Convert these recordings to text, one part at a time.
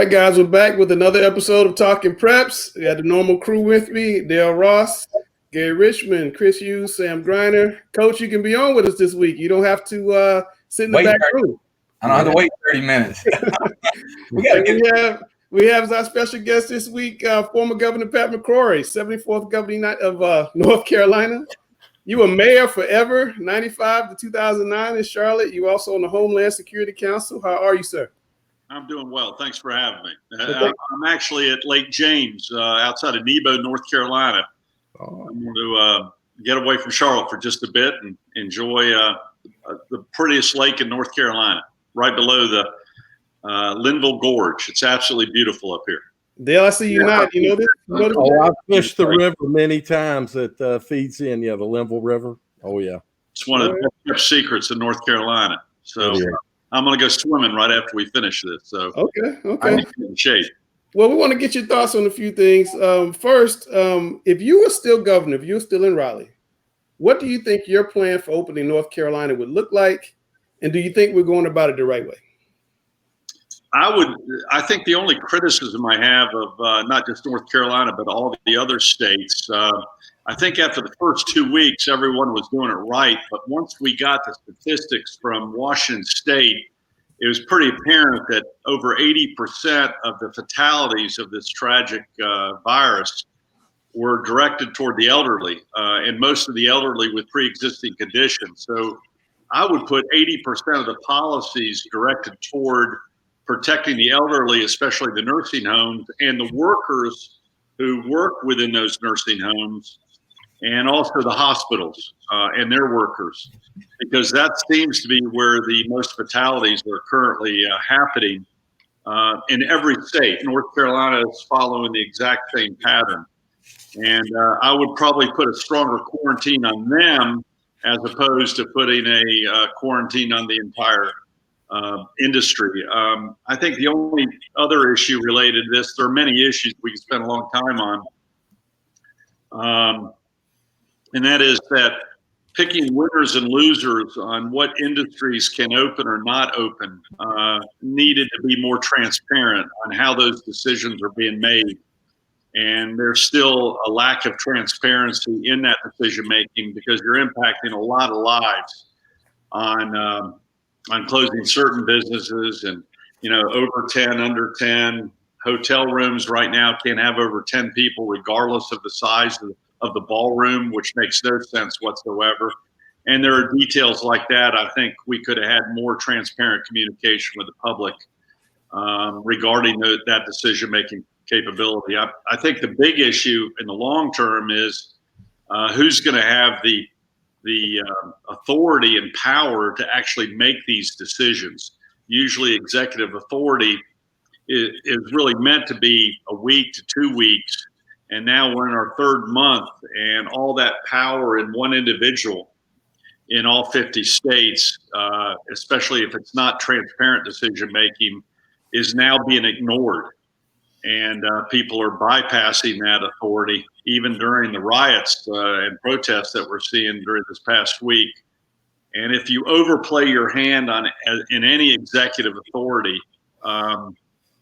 right, guys, we're back with another episode of Talking Preps. We got the normal crew with me: Dale Ross, Gary Richmond, Chris Hughes, Sam Griner. Coach, you can be on with us this week. You don't have to sit in the back room. I don't have to wait 30 minutes. We have as our special guest this week, former Governor Pat McCrory, 74th Governor of North Carolina. You were mayor forever, 95 to 2009 in Charlotte. You also on the Homeland Security Council. How are you, sir? I'm doing well. Thanks for having me. I'm actually at Lake James outside of Nebo, North Carolina. I'm going to get away from Charlotte for just a bit and enjoy the prettiest lake in North Carolina, right below the Linville Gorge. It's absolutely beautiful up here. Dale, I see you not. You know this? I've fished the river many times that feeds in, the Linville River. Oh, yeah. It's one of the best secrets in North Carolina. So I'm going to go swimming right after we finish this. So okay. I need to get in shape. Well, we want to get your thoughts on a few things. First, if you were still governor, if you were still in Raleigh, what do you think your plan for opening North Carolina would look like? And do you think we're going about it the right way? I think the only criticism I have of not just North Carolina, but all the other states, I think after the first 2 weeks, everyone was doing it right. But once we got the statistics from Washington State, it was pretty apparent that over 80% of the fatalities of this tragic virus were directed toward the elderly, and most of the elderly with pre-existing conditions. So I would put 80% of the policies directed toward protecting the elderly, especially the nursing homes, and the workers who work within those nursing homes, and also the hospitals and their workers, because that seems to be where the most fatalities are currently happening in every state. North Carolina is following the exact same pattern. And I would probably put a stronger quarantine on them as opposed to putting a quarantine on the entire industry. I think the only other issue related to this, there are many issues we can spend a long time on, and that is that picking winners and losers on what industries can open or not open needed to be more transparent on how those decisions are being made. And there's still a lack of transparency in that decision making because you're impacting a lot of lives on closing certain businesses and, over 10, under 10. Hotel rooms right now can't have over 10 people regardless of the size of the ballroom, which makes no sense whatsoever. And there are details like that. I think we could have had more transparent communication with the public regarding that decision-making capability. I think the big issue in the long term is who's going to have the authority and power to actually make these decisions. Usually executive authority is really meant to be a week to 2 weeks. And now we're in our third month and all that power in one individual in all 50 states, especially if it's not transparent decision-making, is now being ignored. And people are bypassing that authority, even during the riots and protests that we're seeing during this past week. And if you overplay your hand in any executive authority,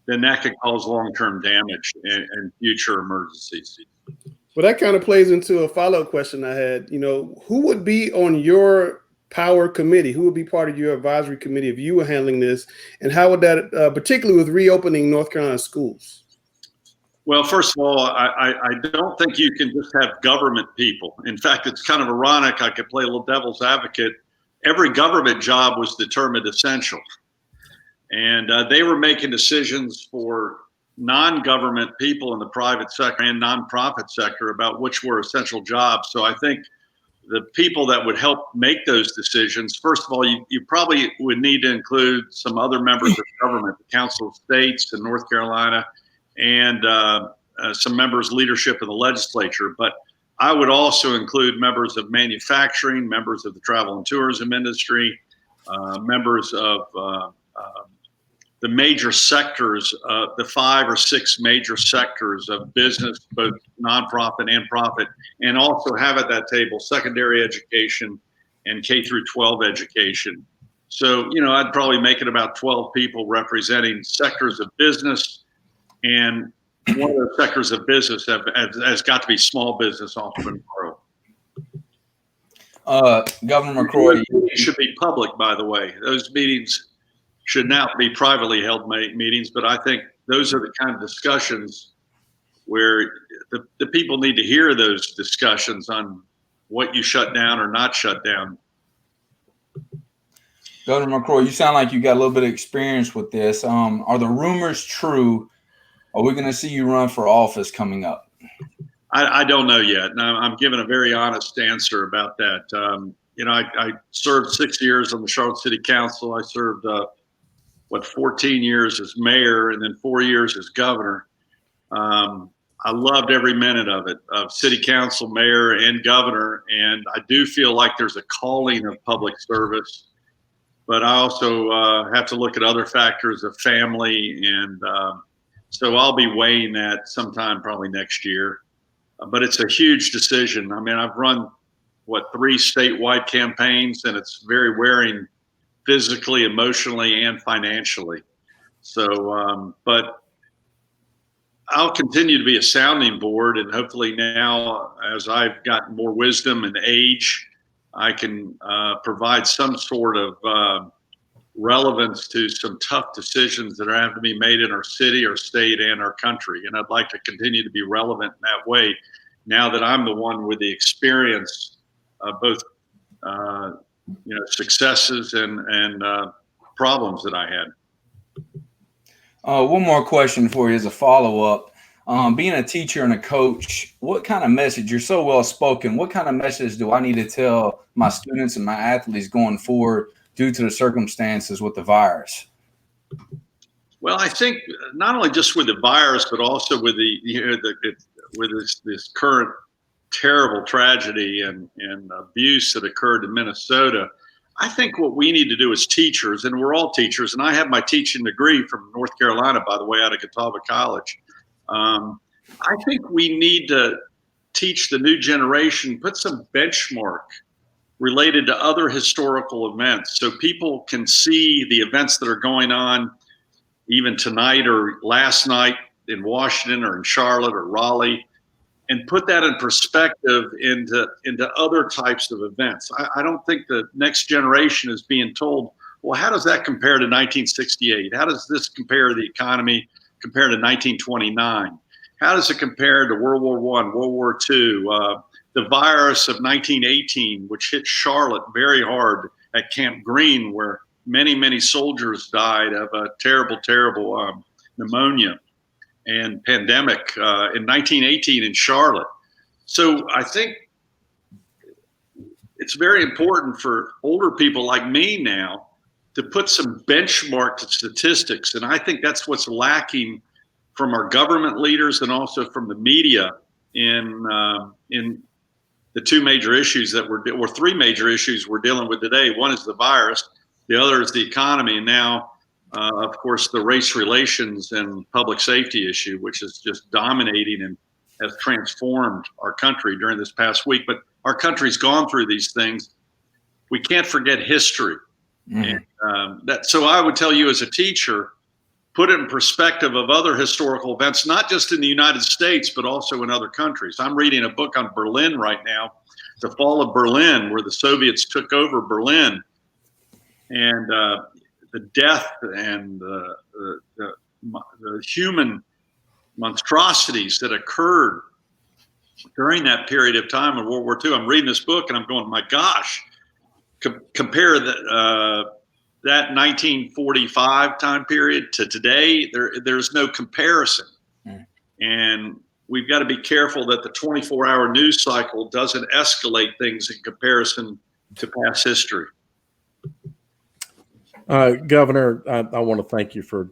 then that could cause long-term damage and future emergencies. Well, that kind of plays into a follow-up question I had. Who would be on your power committee? Who would be part of your advisory committee if you were handling this? And how would that, particularly with reopening North Carolina schools? Well, first of all, I don't think you can just have government people. In fact, it's kind of ironic. I could play a little devil's advocate. Every government job was determined essential. And they were making decisions for non-government people in the private sector and nonprofit sector about which were essential jobs. So I think the people that would help make those decisions, first of all, you probably would need to include some other members of government, the Council of States in North Carolina, and some members leadership in the legislature. But I would also include members of manufacturing, members of the travel and tourism industry, members of the major sectors, the 5 or 6 major sectors of business, both nonprofit and profit, and also have at that table secondary education and K through 12 education. So, I'd probably make it about 12 people representing sectors of business, And one of those sectors of business has got to be small business entrepreneurial. Governor McCrory, It should be public, by the way. Those meetings should not be privately held meetings, but I think those are the kind of discussions where the people need to hear those discussions on what you shut down or not shut down. Governor McCrory, you sound like you got a little bit of experience with this. Are the rumors true? Are we going to see you run for office coming up? I don't know yet. And I'm giving a very honest answer about that. I served 6 years on the Charlotte City Council. I served, 14 years as mayor and then 4 years as governor. I loved every minute of it, of city council, mayor, and governor. And I do feel like there's a calling of public service. But I also have to look at other factors of family. And so I'll be weighing that sometime probably next year. But it's a huge decision. I mean, I've run, 3 statewide campaigns, and it's very wearing physically, emotionally, and financially. So, but I'll continue to be a sounding board, and hopefully now, as I've gotten more wisdom and age, I can provide some sort of relevance to some tough decisions that are having to be made in our city, our state, and our country. And I'd like to continue to be relevant in that way now that I'm the one with the experience of both successes and problems that I had. One more question for you as a follow-up. Being a teacher and a coach, what kind of message, you're so well-spoken, what kind of message do I need to tell my students and my athletes going forward due to the circumstances with the virus? Well, I think not only just with the virus, but also with with this current terrible tragedy and abuse that occurred in Minnesota. I think what we need to do as teachers, and we're all teachers, and I have my teaching degree from North Carolina, by the way, out of Catawba College. I think we need to teach the new generation, put some benchmark related to other historical events so people can see the events that are going on even tonight or last night in Washington or in Charlotte or Raleigh, and put that in perspective into other types of events. I don't think the next generation is being told, well, how does that compare to 1968? How does this compare to the economy compared to 1929? How does it compare to World War I, World War II, the virus of 1918, which hit Charlotte very hard at Camp Green, where many, many soldiers died of a terrible, terrible pneumonia and pandemic in 1918 in Charlotte. So I think it's very important for older people like me now to put some benchmark statistics. And I think that's what's lacking from our government leaders and also from the media in the two major issues that or three major issues we're dealing with today. One is the virus, the other is the economy, and now of course, the race relations and public safety issue, which is just dominating and has transformed our country during this past week. But our country's gone through these things. We can't forget history. Mm-hmm. And so I would tell you as a teacher, put it in perspective of other historical events, not just in the United States, but also in other countries. I'm reading a book on Berlin right now, The Fall of Berlin, where the Soviets took over Berlin. And the death and the human monstrosities that occurred during that period of time in World War II. I'm reading this book and I'm going, my gosh, compare that 1945 time period to today. There's no comparison. And we've got to be careful that the 24-hour news cycle doesn't escalate things in comparison to past history. Governor, I want to thank you for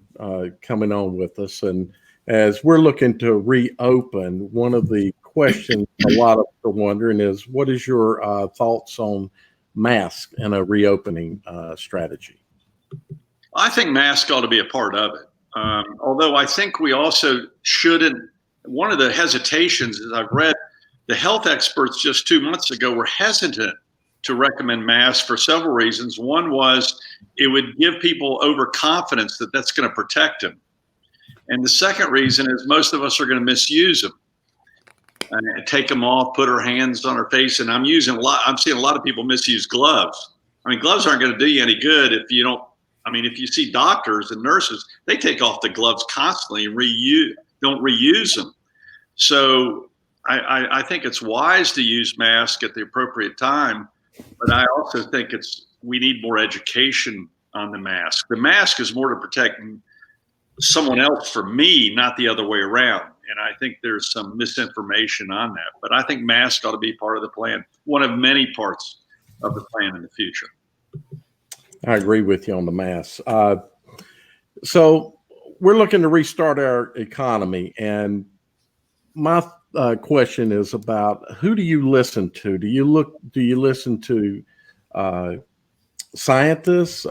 coming on with us. And as we're looking to reopen, one of the questions a lot of people are wondering is, what is your thoughts on masks and a reopening strategy? I think masks ought to be a part of it. Although I think we also shouldn't. One of the hesitations is I've read the health experts just 2 months ago were hesitant to recommend masks for several reasons. One was it would give people overconfidence that that's going to protect them. And the second reason is most of us are going to misuse them. Take them off, put our hands on our face. And I'm seeing a lot of people misuse gloves. I mean, gloves aren't going to do you any good if you don't. I mean, if you see doctors and nurses, they take off the gloves constantly and don't reuse them. So I think it's wise to use masks at the appropriate time, but I also think we need more education on the mask. The mask is more to protect someone else from me, not the other way around. And I think there's some misinformation on that. But I think masks ought to be part of the plan, one of many parts of the plan in the future. I agree with you on the masks. So we're looking to restart our economy. And my question is about, who do you listen to? Do you listen to scientists,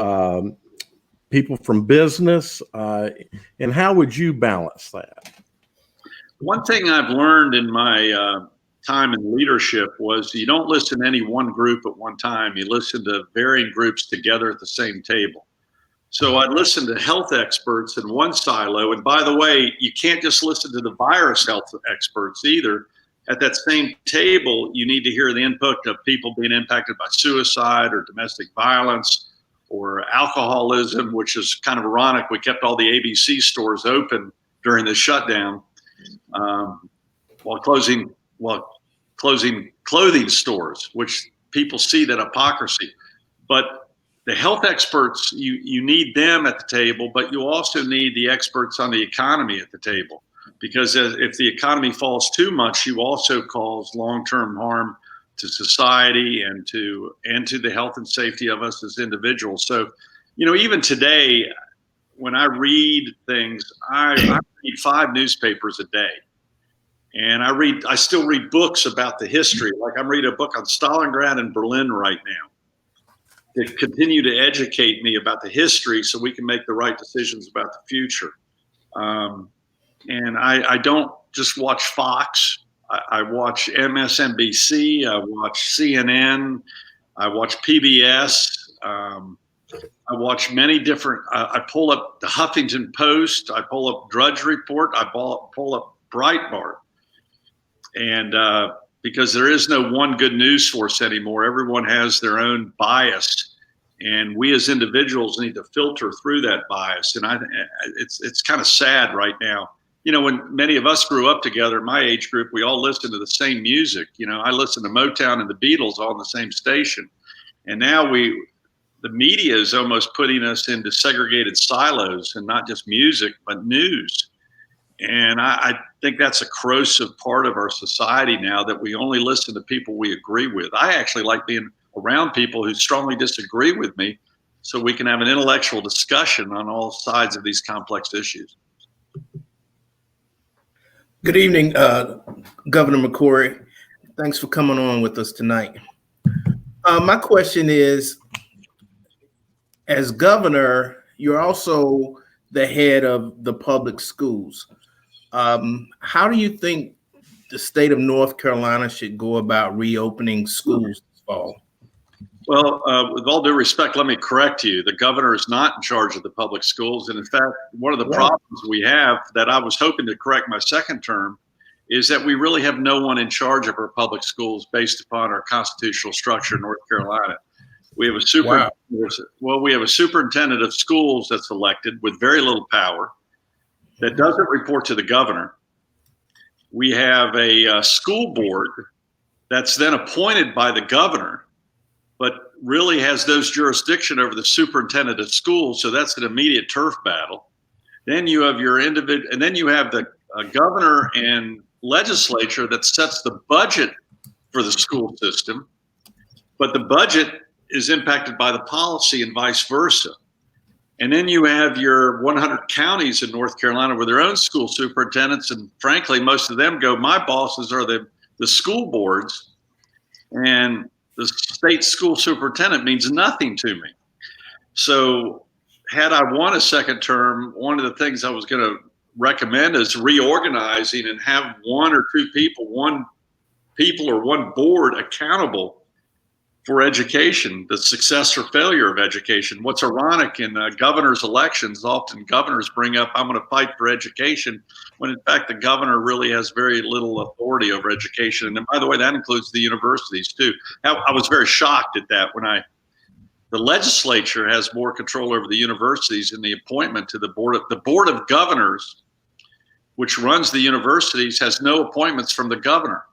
people from business, and how would you balance that? One thing I've learned in my time in leadership was you don't listen to any one group at one time. You listen to varying groups together at the same table. So I listened to health experts in one silo. And by the way, you can't just listen to the virus health experts either. At that same table, you need to hear the input of people being impacted by suicide or domestic violence or alcoholism, which is kind of ironic. We kept all the ABC stores open during the shutdown while closing clothing stores, which people see that hypocrisy. But the health experts, you need them at the table, but you also need the experts on the economy at the table, because if the economy falls too much, you also cause long-term harm to society and to the health and safety of us as individuals. So, even today, when I read things, I read 5 newspapers a day. And I still read books about the history. Like I'm reading a book on Stalingrad and Berlin right now to continue to educate me about the history so we can make the right decisions about the future. And I don't just watch Fox. I watch MSNBC, I watch CNN, I watch PBS. I watch many different, I pull up the Huffington Post, I pull up Drudge Report, I pull up Breitbart. And because there is no one good news source anymore, everyone has their own bias. And we as individuals need to filter through that bias. And it's kind of sad right now. When many of us grew up together, my age group, we all listened to the same music. I listened to Motown and the Beatles all on the same station. And now the media is almost putting us into segregated silos, and not just music, but news. And I think that's a corrosive part of our society now, that we only listen to people we agree with. I actually like being around people who strongly disagree with me so we can have an intellectual discussion on all sides of these complex issues. Good evening, Governor McCrory. Thanks for coming on with us tonight. My question is, as governor, you're also the head of the public schools. How do you think the state of North Carolina should go about reopening schools this fall? Well, with all due respect, let me correct you. The governor is not in charge of the public schools. And in fact, one of the problems we have that I was hoping to correct my second term is that we really have no one in charge of our public schools based upon our constitutional structure in North Carolina. We have we have a superintendent of schools that's elected with very little power that doesn't report to the governor. We have a school board that's then appointed by the governor, but really has those jurisdiction over the superintendent of schools. So that's an immediate turf battle. Then you have your individual, and then you have the governor and legislature that sets the budget for the school system, but the budget is impacted by the policy and vice versa. And then you have your 100 counties in North Carolina with their own school superintendents. And frankly, most of them go, my bosses are the school boards, and the state school superintendent means nothing to me. So had I won a second term, one of the things I was going to recommend is reorganizing and have one or two people, one board accountable for education, the success or failure of education. What's ironic in governor's elections, often governors bring up, I'm going to fight for education, when in fact the governor really has very little authority over education. And by the way, that includes the universities too. I was very shocked at that when the legislature has more control over the universities and the appointment to the board of governors, which runs the universities, has no appointments from the governor.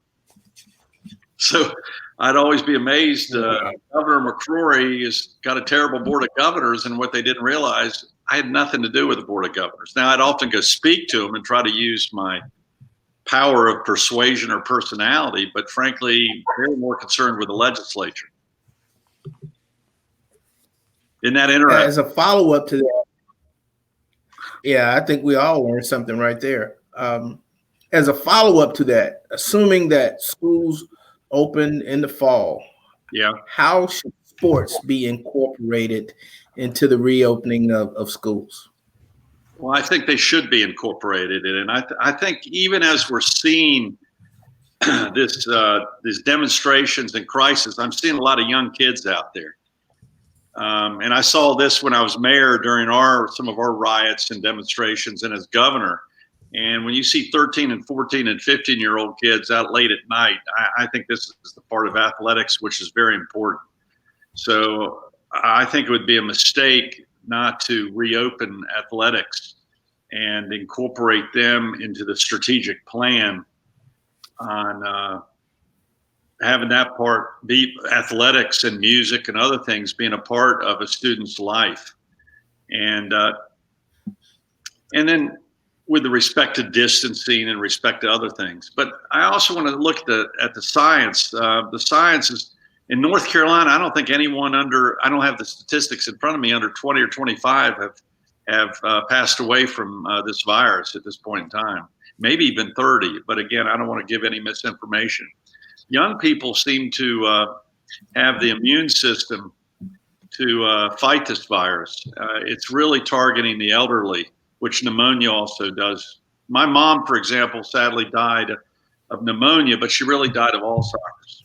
So I'd always be amazed. Governor McCrory has got a terrible board of governors, and what they didn't realize, I had nothing to do with the board of governors. Now, I'd often go speak to them and try to use my power of persuasion or personality, but frankly, they're more concerned with the legislature. Isn't that interesting? As a follow-up to that, yeah, I think we all learned something right there. As a follow-up to that, assuming that schools open in the fall, yeah, how should sports be incorporated into the reopening of schools? Well, I think they should be incorporated in it. And I think even as we're seeing these demonstrations and crisis, I'm seeing a lot of young kids out there. And I saw this when I was mayor during some of our riots and demonstrations and as governor. And when you see 13 and 14 and 15-year-old kids out late at night, I think this is the part of athletics which is very important. So I think it would be a mistake not to reopen athletics and incorporate them into the strategic plan on having that part be athletics and music and other things being a part of a student's life. And then with the respect to distancing and respect to other things. But I also want to look at the science. The science is in North Carolina. I don't think anyone I don't have the statistics in front of me, under 20 or 25 have passed away from this virus at this point in time, maybe even 30. But again, I don't want to give any misinformation. Young people seem to have the immune system to fight this virus. It's really targeting the elderly, which pneumonia also does. My mom, for example, sadly died of pneumonia, but she really died of Alzheimer's.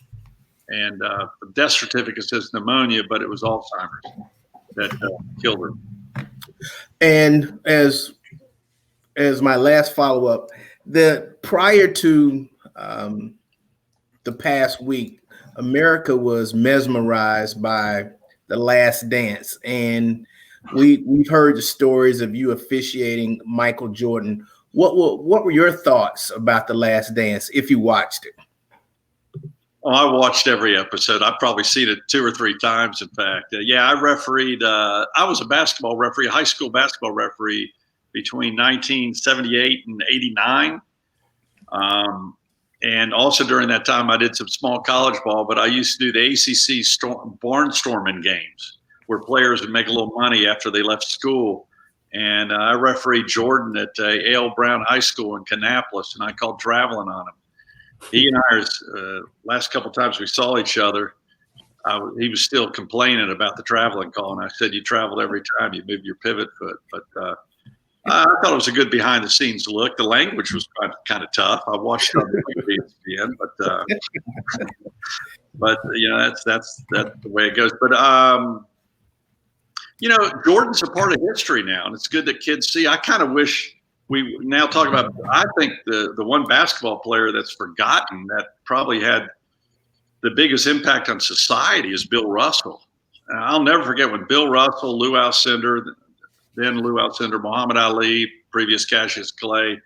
And the death certificate says pneumonia, but it was Alzheimer's that killed her. And as my last follow-up, prior to the past week, America was mesmerized by The Last Dance, and we've heard the stories of you officiating Michael Jordan. What were your thoughts about The Last Dance if you watched it? Oh, I watched every episode. I've probably seen it 2 or 3 times, in fact. Yeah, I refereed. I was a basketball referee, high school basketball referee between 1978 and 89. And also during that time, I did some small college ball, but I used to do the ACC barnstorming games where players would make a little money after they left school. And I refereed Jordan at A.L. Brown High School in Kannapolis, and I called traveling on him. He and I, last couple of times we saw each other, he was still complaining about the traveling call. And I said, you traveled every time you moved your pivot foot. But I thought it was a good behind the scenes look. The language was kind of tough. I watched it on ESPN, but you know, that's the way it goes. But you know, Jordan's a part of history now, and it's good that kids see. I kind of wish we now talk about, I think the one basketball player that's forgotten that probably had the biggest impact on society is Bill Russell. I'll never forget when Bill Russell, Lou Alcindor, Muhammad Ali, previous Cassius Clay,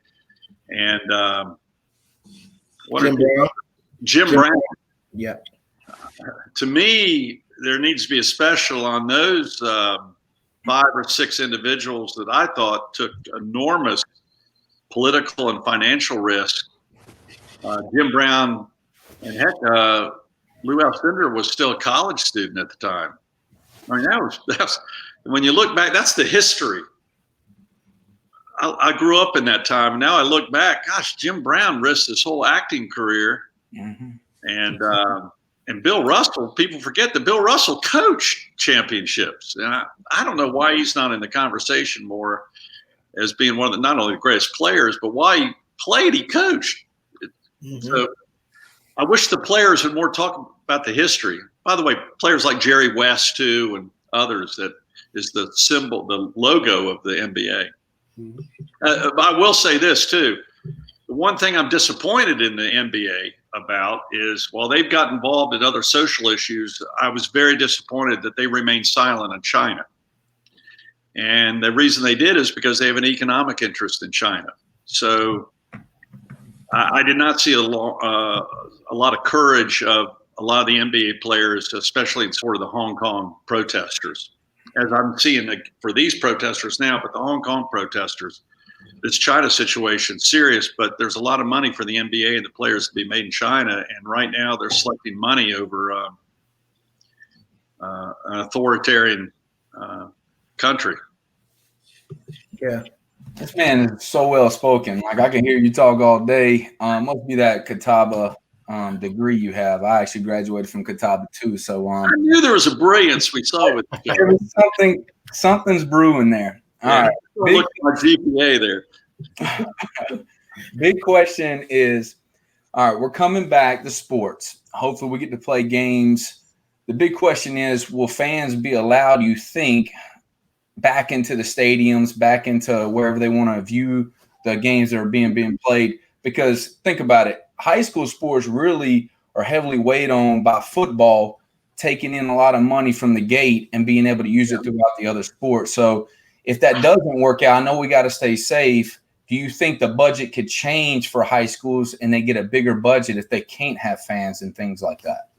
and Jim Brown. Yeah. To me, there needs to be a special on those 5 or 6 individuals that I thought took enormous political and financial risk. Jim Brown, and heck, Lou Alcindor was still a college student at the time. I mean, that's when you look back, that's the history. I grew up in that time, and now I look back. Gosh, Jim Brown risked his whole acting career, and Bill Russell. People forget that Bill Russell coached championships, and I don't know why he's not in the conversation more as being one of the not only the greatest players, but why he played, he coached. So I wish the players would about the history. By the way, players like Jerry West too, and others, that is the symbol, the logo of the NBA. I will say this too. The one thing I'm disappointed in the NBA about is, while they've got involved in other social issues, I was very disappointed that they remained silent on China. And the reason they did is because they have an economic interest in China. So I did not see a lot of courage of a lot of the NBA players, especially in sort of the Hong Kong protesters, as I'm seeing for these protesters now. But the Hong Kong protesters, this China situation, serious, but there's a lot of money for the NBA and the players to be made in China. And right now they're selecting money over an authoritarian country. Yeah. This man is so well spoken. Like, I can hear you talk all day. Must be that Catawba degree you have. I actually graduated from Catawba too. So I knew there was a brilliance we saw with there was something's brewing there. All right. Look at my GPA there. Big question is, all right, we're coming back to sports. Hopefully we get to play games. The big question is, will fans be allowed, you think, back into the stadiums, back into wherever they want to view the games that are being played? Because think about it, high school sports really are heavily weighed on by football, taking in a lot of money from the gate and being able to use it throughout the other sports. So if that doesn't work out, I know we got to stay safe. Do you think the budget could change for high schools and they get a bigger budget if they can't have fans and things like that?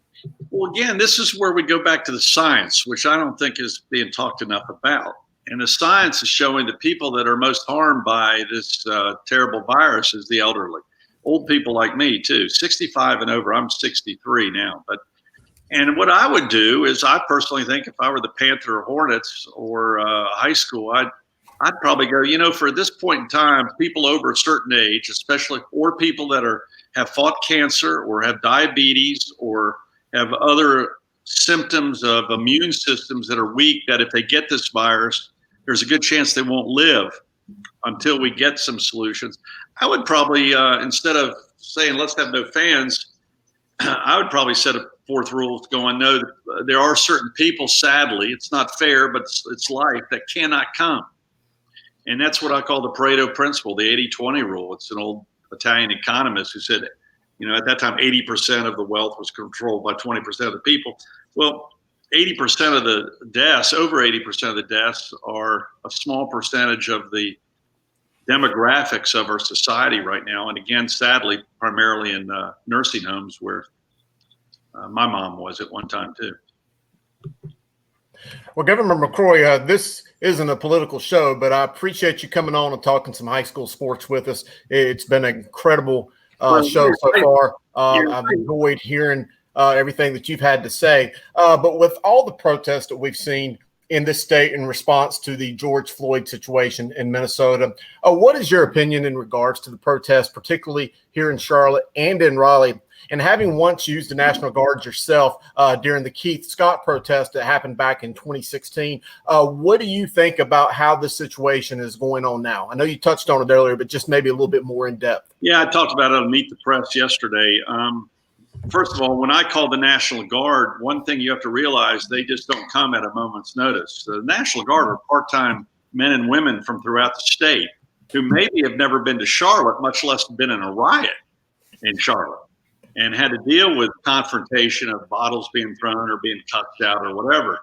Well, again, this is where we go back to the science, which I don't think is being talked enough about. And the science is showing the people that are most harmed by this terrible virus is the elderly, old people like me too, 65 and over. I'm 63 now. And what I would do is, I personally think if I were the Panther or Hornets or high school, I'd probably go, for this point in time, people over a certain age, especially, or people that have fought cancer or have diabetes or have other symptoms of immune systems that are weak, that if they get this virus, there's a good chance they won't live until we get some solutions. I would probably, instead of saying let's have no fans, I would probably set a fourth rule going, no, there are certain people, sadly, it's not fair, but it's life, that cannot come. And that's what I call the Pareto principle, the 80-20 rule. It's an old Italian economist who said, at that time, 80% of the wealth was controlled by 20% of the people. Well, 80% of the deaths, over 80% of the deaths, are a small percentage of the demographics of our society right now. And again, sadly, primarily in nursing homes, where my mom was at one time too. Well, Governor McCrory, this isn't a political show, but I appreciate you coming on and talking some high school sports with us. It's been an incredible show so far. I've enjoyed hearing everything that you've had to say. But with all the protests that we've seen in this state in response to the George Floyd situation in Minnesota, what is your opinion in regards to the protests, particularly here in Charlotte and in Raleigh? And having once used the National Guard yourself during the Keith Scott protest that happened back in 2016, what do you think about how the situation is going on now? I know you touched on it earlier, but just maybe a little bit more in depth. Yeah, I talked about it on Meet the Press yesterday. First of all, when I call the National Guard, one thing you have to realize, they just don't come at a moment's notice. The National Guard are part-time men and women from throughout the state who maybe have never been to Charlotte, much less been in a riot in Charlotte, and had to deal with confrontation of bottles being thrown or being touched out or whatever.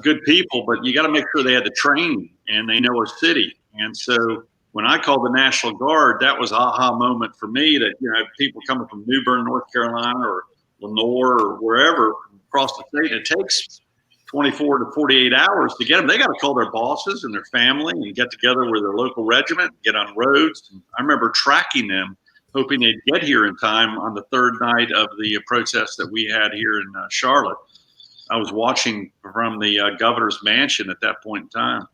Good people, but you got to make sure they had the training and they know a city. And so when I called the National Guard, that was an aha moment for me, that people coming from New Bern, North Carolina, or Lenore, or wherever across the state, it takes 24 to 48 hours to get them. They got to call their bosses and their family and get together with their local regiment, get on roads. And I remember tracking them, hoping they'd get here in time on the third night of the protest that we had here in Charlotte. I was watching from the governor's mansion at that point in time.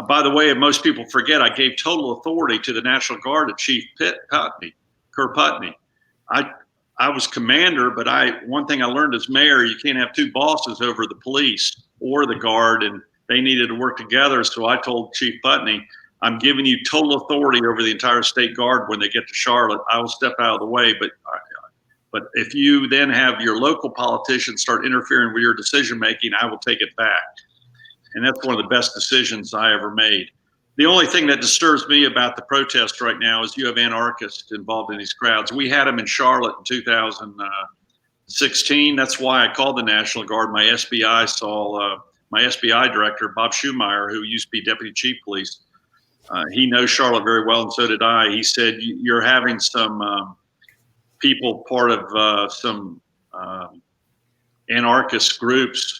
By the way, most people forget, I gave total authority to the National Guard to Chief Kerr Putney. I was commander, but one thing I learned as mayor, you can't have two bosses over the police or the guard, and they needed to work together. So I told Chief Putney, I'm giving you total authority over the entire state guard when they get to Charlotte. I will step out of the way, but But if you then have your local politicians start interfering with your decision making, I will take it back. And that's one of the best decisions I ever made. The only thing that disturbs me about the protest right now is you have anarchists involved in these crowds. We had them in Charlotte in 2016. That's why I called the National Guard. My SBI director, Bob Schumeyer, who used to be deputy chief police, he knows Charlotte very well, and so did I. He said, you're having some people part of some anarchist groups.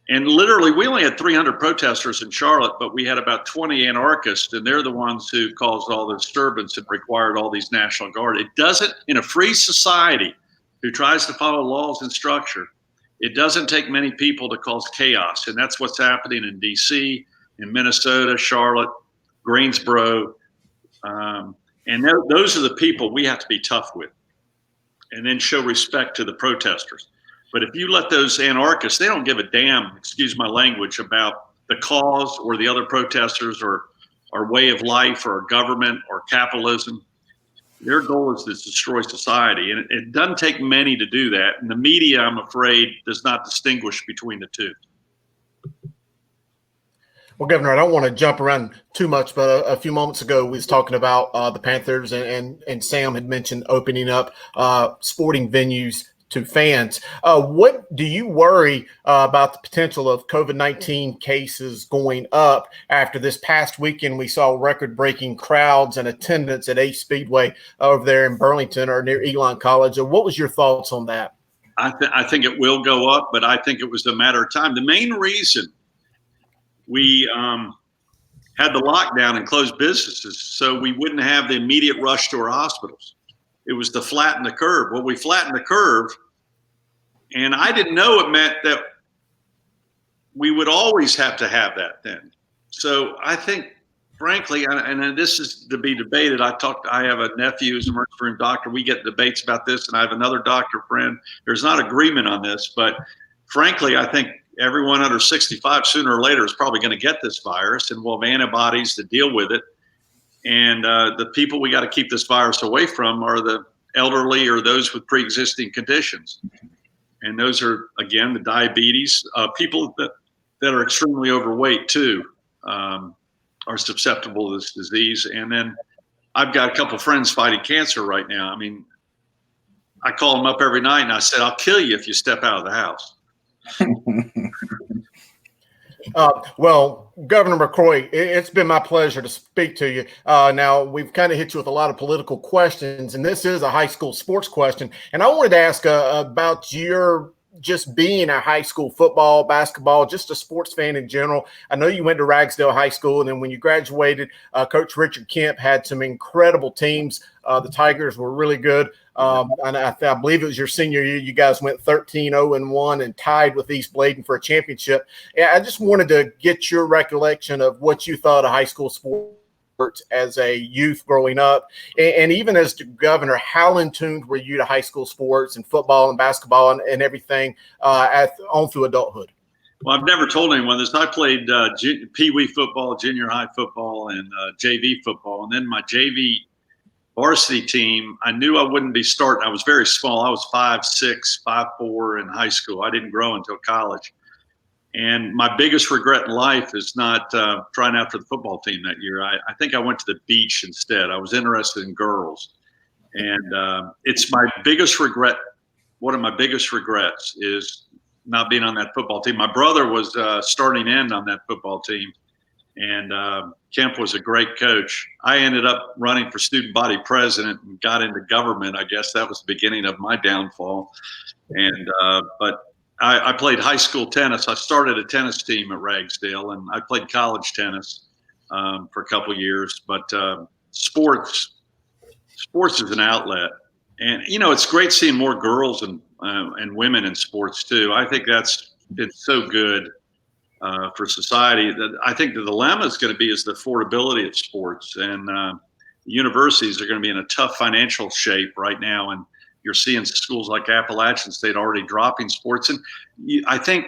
And literally, we only had 300 protesters in Charlotte, but we had about 20 anarchists, and they're the ones who caused all the disturbance and required all these National Guard. It doesn't, in a free society who tries to follow laws and structure, it doesn't take many people to cause chaos. And that's what's happening in D.C., in Minnesota, Charlotte, Greensboro. And those are the people we have to be tough with and then show respect to the protesters. But if you let those anarchists, they don't give a damn, excuse my language, about the cause or the other protesters or our way of life or government or capitalism. Their goal is to destroy society. And it doesn't take many to do that. And the media, I'm afraid, does not distinguish between the two. Well, Governor, I don't want to jump around too much, but a few moments ago we was talking about the Panthers, and Sam had mentioned opening up sporting venues to fans. What do you worry about the potential of COVID-19 cases going up after this past weekend? We saw record-breaking crowds and attendance at Ace Speedway over there in Burlington or near Elon College. What was your thoughts on that? I think it will go up, but I think it was a matter of time. The main reason we had the lockdown and closed businesses so we wouldn't have the immediate rush to our hospitals. It was to flatten the curve. Well, we flattened the curve, and I didn't know it meant that we would always have to have that then. So I think, frankly, and this is to be debated. I have a nephew who's an emergency room doctor. We get debates about this, and I have another doctor friend. There's not agreement on this, but frankly, I think everyone under 65 sooner or later is probably going to get this virus, and we'll have antibodies to deal with it. And the people we got to keep this virus away from are the elderly or those with pre-existing conditions. And those are, again, the diabetes. People that are extremely overweight, too, are susceptible to this disease. And then I've got a couple of friends fighting cancer right now. I mean, I call them up every night, and I said, I'll kill you if you step out of the house. Well, Governor McCrory, it's been my pleasure to speak to you. Now, we've kind of hit you with a lot of political questions, and this is a high school sports question. And I wanted to ask about your just being a high school football, basketball, just a sports fan in general. I know you went to Ragsdale High School, and then when you graduated, Coach Richard Kemp had some incredible teams. The Tigers were really good. And I believe it was your senior year. You guys went 13-0-1 and tied with East Bladen for a championship. And I just wanted to get your recollection of what you thought of high school sports as a youth growing up. And even as the governor, how in tune were you to high school sports and football and basketball and everything on through adulthood? Well, I've never told anyone this. I played Pee-wee football, junior high football, and JV football. And then my JV varsity team, I knew I wouldn't be starting. I was very small. I was 5'6", 5'4" in high school. I didn't grow until college. And my biggest regret in life is not trying out for the football team that year. I think I went to the beach instead. I was interested in girls. And it's my biggest regret. One of my biggest regrets is not being on that football team. My brother was starting end on that football team. And Kemp was a great coach. I ended up running for student body president and got into government. I guess that was the beginning of my downfall. And but I played high school tennis. I started a tennis team at Ragsdale, and I played college tennis for a couple of years. But sports is an outlet, and you know it's great seeing more girls and women in sports too. I think it's so good. For society, that I think the dilemma is going to be is the affordability of sports, and universities are going to be in a tough financial shape right now. And you're seeing schools like Appalachian State already dropping sports. And I think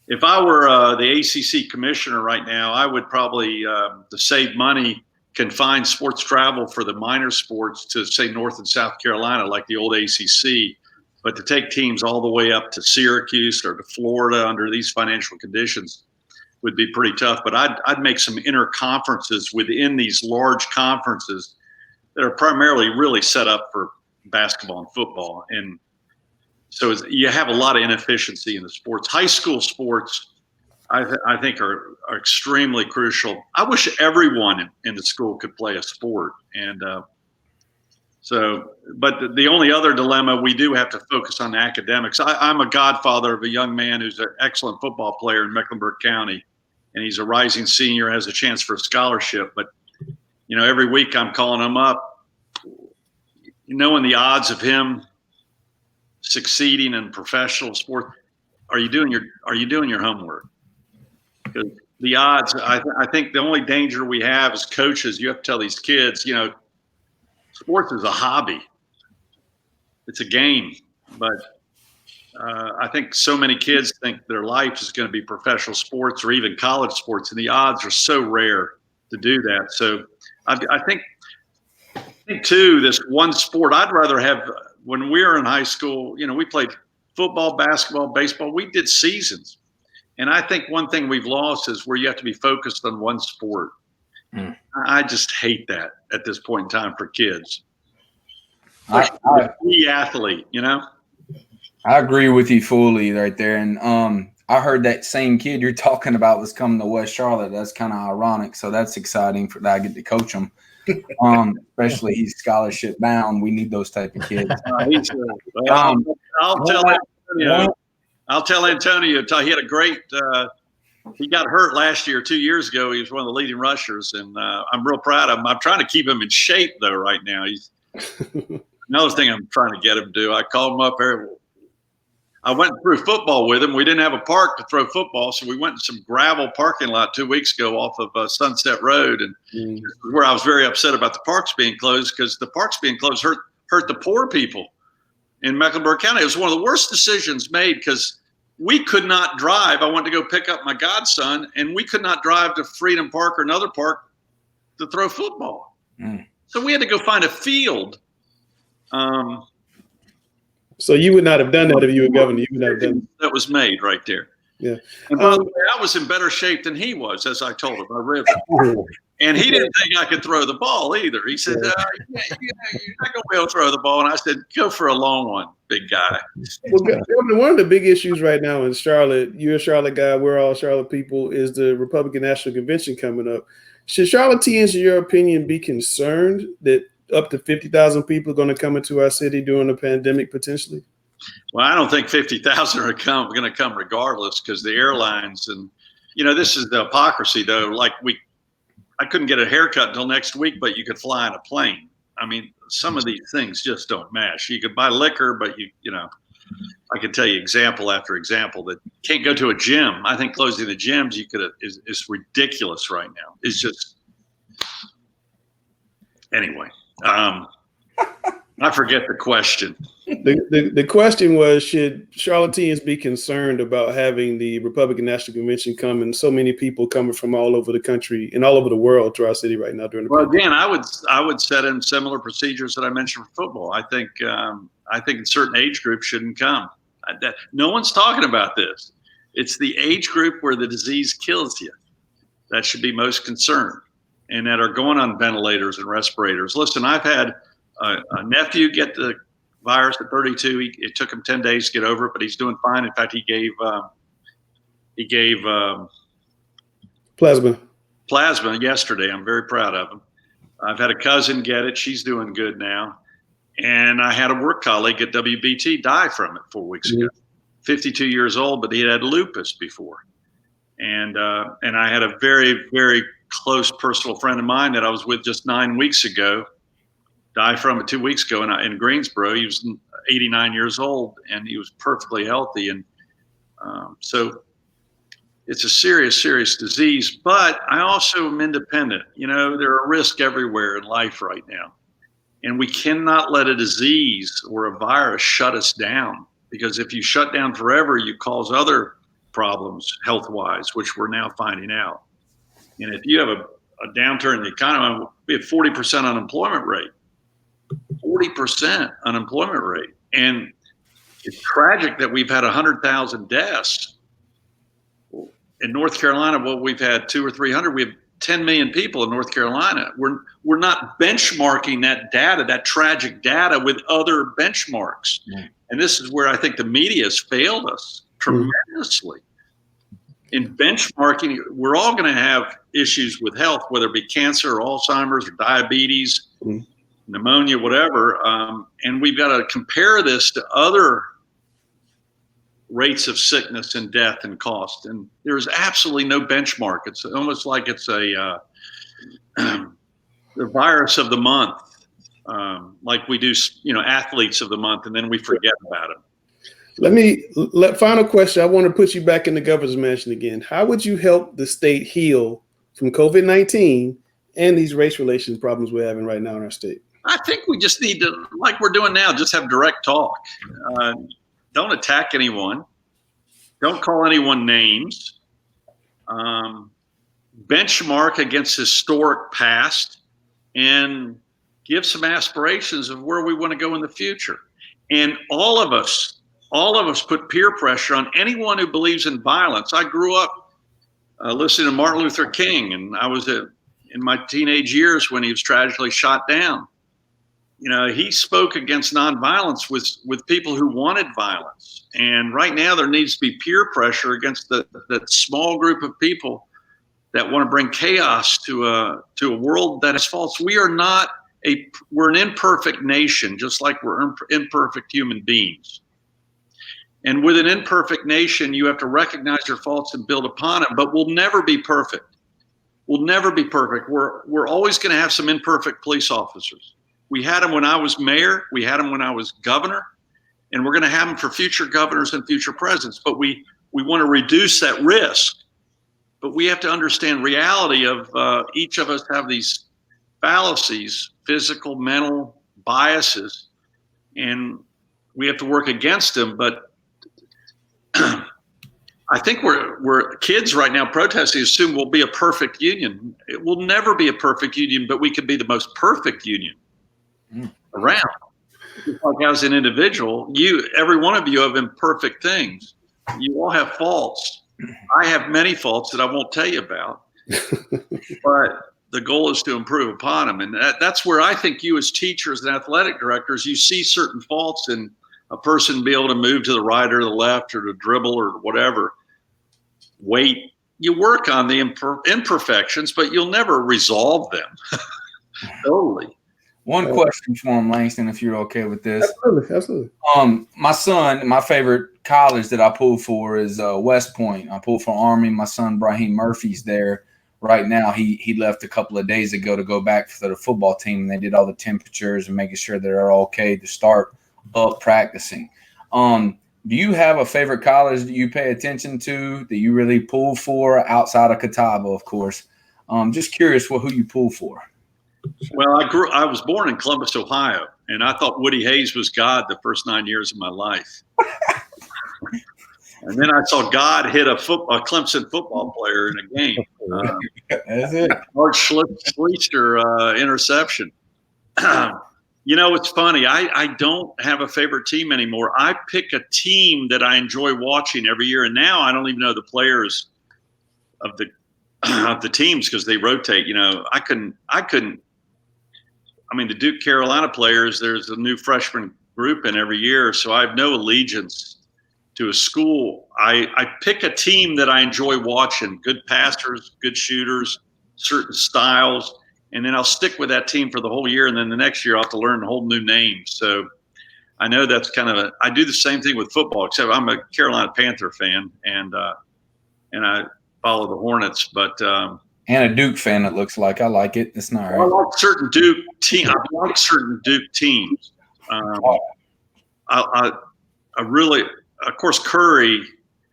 if I were the ACC commissioner right now, I would probably, to save money, confine sports travel for the minor sports to say North and South Carolina, like the old ACC, But to take teams all the way up to Syracuse or to Florida under these financial conditions would be pretty tough. But I'd make some interconferences within these large conferences that are primarily really set up for basketball and football. And so you have a lot of inefficiency in the sports. High school sports, I think, are extremely crucial. I wish everyone in the school could play a sport. And but the only other dilemma, we do have to focus on academics. I'm a godfather of a young man who's an excellent football player in Mecklenburg County, and he's a rising senior, has a chance for a scholarship. But, every week I'm calling him up, knowing the odds of him succeeding in professional sport. Are you doing your homework? Because the odds, I think the only danger we have as coaches, you have to tell these kids, sports is a hobby. It's a game. But I think so many kids think their life is going to be professional sports or even college sports, and the odds are so rare to do that. So I think too, this one sport, I'd rather have, when we were in high school, we played football, basketball, baseball. We did seasons. And I think one thing we've lost is where you have to be focused on one sport. I just hate that at this point in time for kids. The athlete, I agree with you fully right there. And I heard that same kid you're talking about was coming to West Charlotte. That's kind of ironic. So that's exciting for that. I get to coach him. Especially he's scholarship bound. We need those type of kids. I'll tell Antonio. He had a great. He got hurt last year, 2 years ago. He was one of the leading rushers, and I'm real proud of him. I'm trying to keep him in shape though. Right now, he's another thing I'm trying to get him to do. I called him up there. I went through football with him. We didn't have a park to throw football, so we went in some gravel parking lot 2 weeks ago off of Sunset Road, and this is where I was very upset about the parks being closed, because the parks being closed hurt the poor people in Mecklenburg County. It was one of the worst decisions made because we could not drive. I wanted to go pick up my godson, and we could not drive to Freedom Park or another park to throw football. So we had to go find a field. So you would not have done that if you were governor. You would not have done that. Was made right there. Yeah. And by the way, I was in better shape than he was, as I told him. I ripped. And he didn't think I could throw the ball either. He said, you're not going to be able to throw the ball. And I said, go for a long one, big guy. Well, Governor, one of the big issues right now in Charlotte, you're a Charlotte guy, we're all Charlotte people, is the Republican National Convention coming up. Should Charlotteans, in your opinion, be concerned that up to 50,000 people are going to come into our city during the pandemic potentially? Well, I don't think 50,000 are going to come regardless, because the airlines and, this is the hypocrisy though. Like I couldn't get a haircut until next week, but you could fly on a plane. I mean, some of these things just don't match. You could buy liquor, but I could tell you example after example that can't go to a gym. I think closing the gyms is ridiculous right now. It's just, anyway. I forget the question. The question was, should Charlotteans be concerned about having the Republican National Convention come and so many people coming from all over the country and all over the world to our city right now during the pandemic? Again, I would set in similar procedures that I mentioned for football. I think certain age groups shouldn't come. No one's talking about this. It's the age group where the disease kills you that should be most concerned, and that are going on ventilators and respirators. Listen, I've had a nephew get the virus at 32. It took him 10 days to get over it, but he's doing fine. In fact, he gave plasma yesterday. I'm very proud of him. I've had a cousin get it. She's doing good now. And I had a work colleague at WBT die from it 4 weeks ago. 52 years old, but he had lupus before. And I had a very, very close personal friend of mine that I was with just 9 weeks ago died from it 2 weeks ago in Greensboro. He was 89 years old, and he was perfectly healthy. And so it's a serious, serious disease. But I also am independent. There are risks everywhere in life right now. And we cannot let a disease or a virus shut us down, because if you shut down forever, you cause other problems health-wise, which we're now finding out. And if you have a downturn in the economy, we have 40% unemployment rate. 40% unemployment rate. And It's tragic that we've had 100,000 deaths. In North Carolina, well, we've had 200 or 300. We have 10 million people in North Carolina. We're not benchmarking that data, that tragic data, with other benchmarks. And this is where I think the media has failed us tremendously. In benchmarking, we're all going to have issues with health, whether it be cancer or Alzheimer's or diabetes, pneumonia, whatever. And we've got to compare this to other rates of sickness and death and cost. And there's absolutely no benchmark. It's almost like it's the virus of the month, like we do, athletes of the month, and then we forget about it. Final question. I want to put you back in the governor's mansion again. How would you help the state heal from COVID-19 and these race relations problems we're having right now in our state? I think we just need to, like we're doing now, just have direct talk. Don't attack anyone. Don't call anyone names. Benchmark against historic past and give some aspirations of where we want to go in the future. And all of us put peer pressure on anyone who believes in violence. I grew up listening to Martin Luther King, and I was in my teenage years when he was tragically shot down. He spoke against nonviolence with people who wanted violence. And right now there needs to be peer pressure against that small group of people that want to bring chaos to a world that is false. We're an imperfect nation, just like we're imperfect human beings. And with an imperfect nation, you have to recognize your faults and build upon them, but we'll never be perfect. We'll never be perfect. We're always going to have some imperfect police officers. We had them when I was mayor. We had them when I was governor. And we're going to have them for future governors and future presidents. But we want to reduce that risk. But we have to understand reality of each of us have these fallacies, physical, mental biases, and we have to work against them. But I think we're kids right now protesting assume we'll be a perfect union. It will never be a perfect union, but we can be the most perfect union around. Like as an individual, every one of you have imperfect things. You all have faults. I have many faults that I won't tell you about, but the goal is to improve upon them. And that's where I think you as teachers and athletic directors, you see certain faults in a person be able to move to the right or the left or to dribble or whatever. Wait, you work on the imperfections, but you'll never resolve them totally. One question for him, Langston, if you're okay with this. Absolutely. My son, my favorite college that I pull for is West Point. I pull for Army. My son, Brahim Murphy's there right now. He left a couple of days ago to go back for the football team, and they did all the temperatures and making sure they're okay to start up practicing. Do you have a favorite college that you pay attention to that you really pull for outside of Catawba, of course? Just curious who you pull for. Well, I was born in Columbus, Ohio, and I thought Woody Hayes was God the first 9 years of my life. And then I saw God hit a Clemson football player in a game. That's it. Mark Schleister interception. It's funny. I don't have a favorite team anymore. I pick a team that I enjoy watching every year, and now I don't even know the players of the teams because they rotate. I couldn't. The Duke Carolina players. There's a new freshman group in every year, so I have no allegiance to a school. I pick a team that I enjoy watching. Good passers, good shooters, certain styles. And then I'll stick with that team for the whole year. And then the next year I'll have to learn a whole new name. So I know that's I do the same thing with football, except I'm a Carolina Panther fan and I follow the Hornets, but, and a Duke fan, it looks like. I like it. It's not right. I like certain Duke teams. I like certain Duke teams. I really, of course, Curry.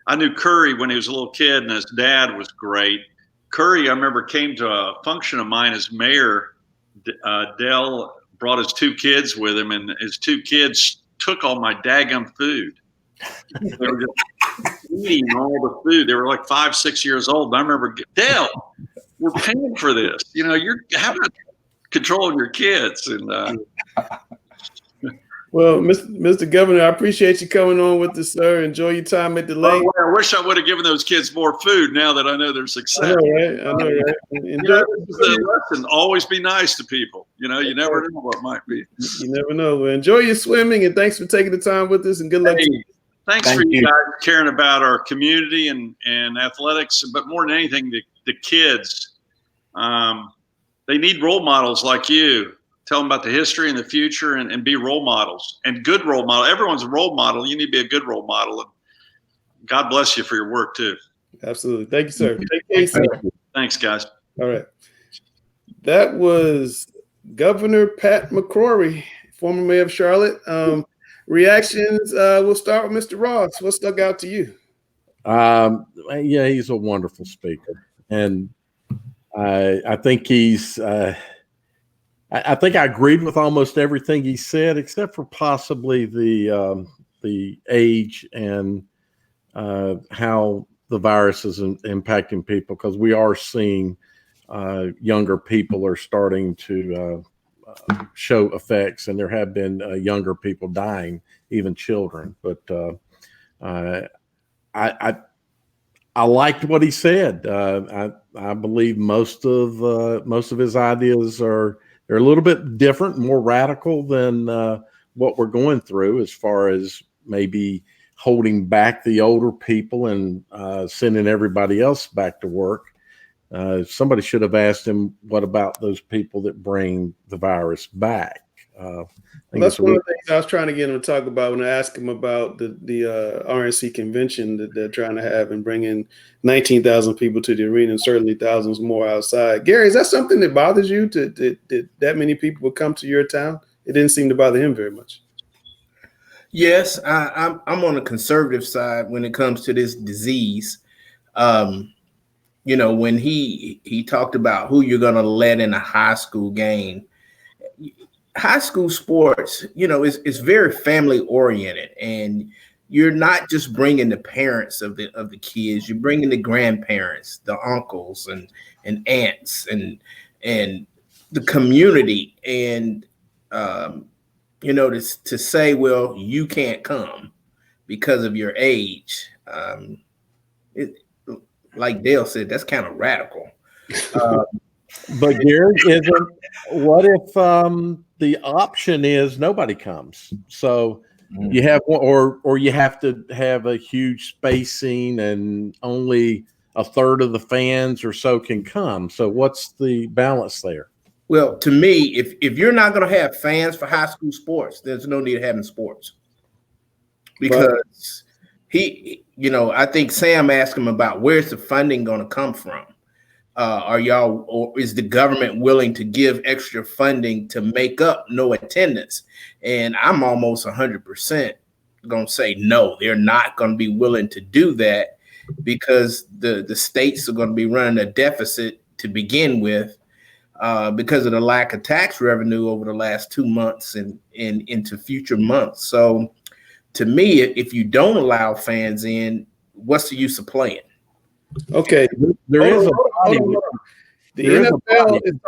I knew Curry when he was a little kid, and his dad was great. Curry, I remember, came to a function of mine as mayor. Dell brought his two kids with him, and his two kids took all my daggum food. They were just eating all the food. They were like 5, 6 years old. And I remember, Dell, we're paying for this. You're having control of your kids. And Well, Mr. Governor, I appreciate you coming on with us, sir. Enjoy your time at the lake. I wish I would have given those kids more food now that I know their success. I know, right? Enjoy The lesson, always be nice to people. You know, you never know what might be. You never know. Well, enjoy your swimming, and thanks for taking the time with us, and good luck to you. Thanks for you guys caring about our community and athletics, but more than anything, the kids. They need role models like you. Tell them about the history and the future, and be role models, and good role model. Everyone's a role model. You need to be a good role model. And God bless you for your work too. Absolutely. Thank you, sir. Take care, sir. Thanks, guys. All right. That was Governor Pat McCrory, former mayor of Charlotte. Reactions. We'll start with Mr. Ross. What stuck out to you? Yeah, he's a wonderful speaker, and I think he's. I think I agreed with almost everything he said, except for possibly the age and how the virus is impacting people, because we are seeing younger people are starting to show effects, and there have been younger people dying, even children. But I liked what he said. I believe most of his ideas they're a little bit different, more radical than what we're going through, as far as maybe holding back the older people and sending everybody else back to work. Somebody should have asked him, what about those people that bring the virus back? That's one of the things I was trying to get him to talk about when I asked him about the RNC convention that they're trying to have and bring in 19,000 people to the arena, and certainly thousands more outside. Gary, is that something that bothers you, that many people would come to your town? It didn't seem to bother him very much. Yes, I'm on the conservative side when it comes to this disease. You know, when he talked about who you're going to let in a high school game. High school sports, you know, it's very family oriented, and you're not just bringing the parents of the kids. You're bringing the grandparents, the uncles and aunts, and the community. And you know, to say, well, you can't come because of your age, like Dale said, that's kind of radical. But Gary, what if the option is nobody comes? So you have one, or you have to have a huge spacing, and only a third of the fans or so can come. So what's the balance there? Well, to me, if you're not going to have fans for high school sports, there's no need of having sports. Because you know, I think Sam asked him about where's the funding going to come from. Or is the government willing to give extra funding to make up no attendance? And I'm almost 100% going to say no, they're not going to be willing to do that, because the states are going to be running a deficit to begin with, because of the lack of tax revenue over the last 2 months and into future months. So to me, if you don't allow fans in, what's the use of playing? Okay, the NFL is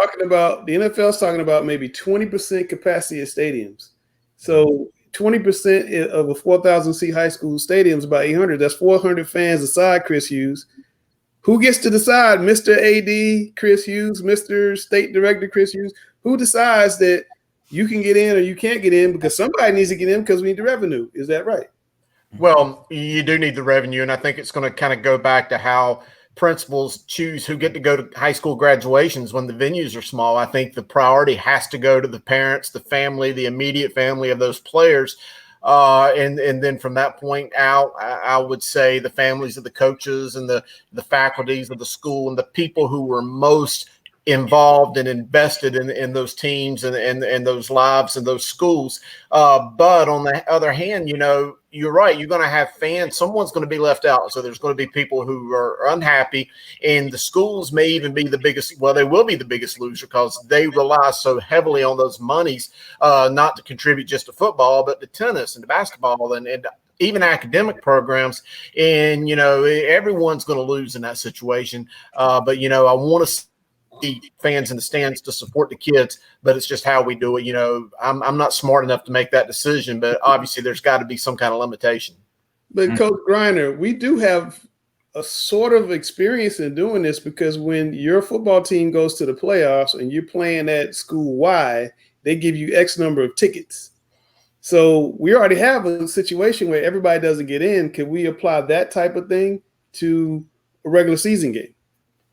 talking about maybe 20% capacity of stadiums. So 20% of a 4,000 seat high school stadium is about 800. That's 400 fans aside, Chris Hughes. Who gets to decide, Mr. AD Chris Hughes, Mr. State Director Chris Hughes? Who decides that you can get in or you can't get in? Because somebody needs to get in because we need the revenue. Is that right? Well, you do need the revenue, and I think it's going to kind of go back to how principals choose who get to go to high school graduations when the venues are small. I think the priority has to go to the parents, the family, the immediate family of those players. And then from that point out, I would say the families of the coaches and the faculties of the school and the people who were most involved and invested in those teams and those lives and those schools. But on the other hand, you know, you're right. You're going to have fans. Someone's going to be left out. So there's going to be people who are unhappy, and the schools may even be the biggest. Well, they will be the biggest loser because they rely so heavily on those monies, not to contribute just to football, but to tennis and to basketball and even academic programs. And, you know, everyone's going to lose in that situation. But, you know, I want to fans in the stands to support the kids, but it's just how we do it. I'm not smart enough to make that decision, but obviously there's got to be some kind of limitation. But Coach Griner, we do have a sort of experience in doing this, because when your football team goes to the playoffs and you're playing at school wide, they give you X number of tickets. So we already have a situation where everybody doesn't get in. Can we apply that type of thing to a regular season game?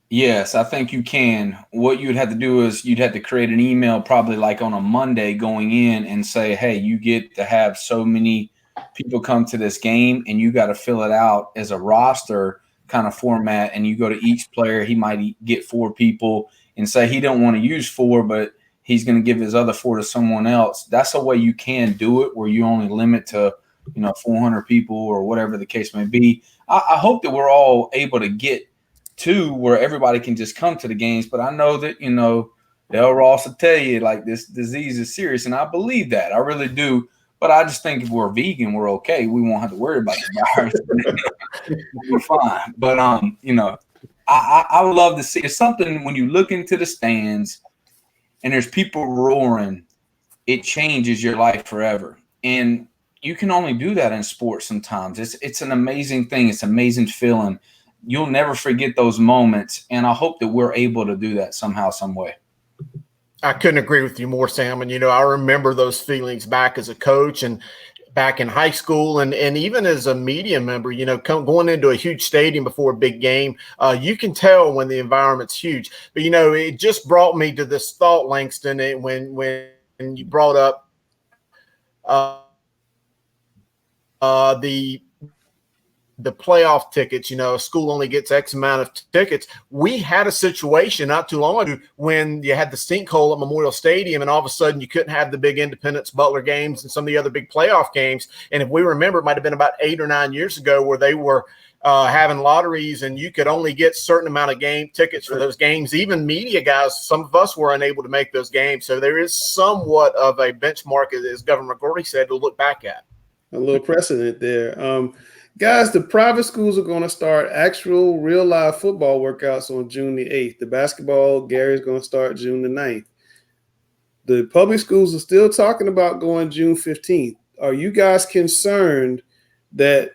Yes, I think you can. What you'd have to do is you'd have to create an email probably like on a Monday going in and say, hey, you get to have so many people come to this game, and you got to fill it out as a roster kind of format. And you go to each player, he might get 4 people and say he don't want to use 4, but he's going to give his other 4 to someone else. That's a way you can do it, where you only limit to 400 people or whatever the case may be. I hope that we're all able to get to where everybody can just come to the games. But I know that, Del Ross will tell you, like, this disease is serious, and I believe that. I really do. But I just think if we're vegan, we're okay. We won't have to worry about the virus. We're fine. But, I would love to see – it's something when you look into the stands and there's people roaring, it changes your life forever. And you can only do that in sports sometimes. It's an amazing thing. It's an amazing feeling. You'll never forget those moments, and I hope that we're able to do that somehow, some way. I couldn't agree with you more, Sam. And, I remember those feelings back as a coach and back in high school and even as a media member, going into a huge stadium before a big game. You can tell when the environment's huge. But, it just brought me to this thought, Langston, when you brought up the playoff tickets. A school only gets X amount of tickets. We had a situation not too long ago when you had the sinkhole at Memorial Stadium, and all of a sudden you couldn't have the big Independence Butler games and some of the other big playoff games. And if we remember, it might have been about 8 or 9 years ago where they were having lotteries, and you could only get certain amount of game tickets for those games. Even media guys, some of us were unable to make those games. So there is somewhat of a benchmark, as Governor McCrory said, to look back at. A little precedent there. Guys, the private schools are going to start actual real live football workouts on June the 8th. The basketball, Gary's going to start June the 9th. The public schools are still talking about going June 15th. Are you guys concerned that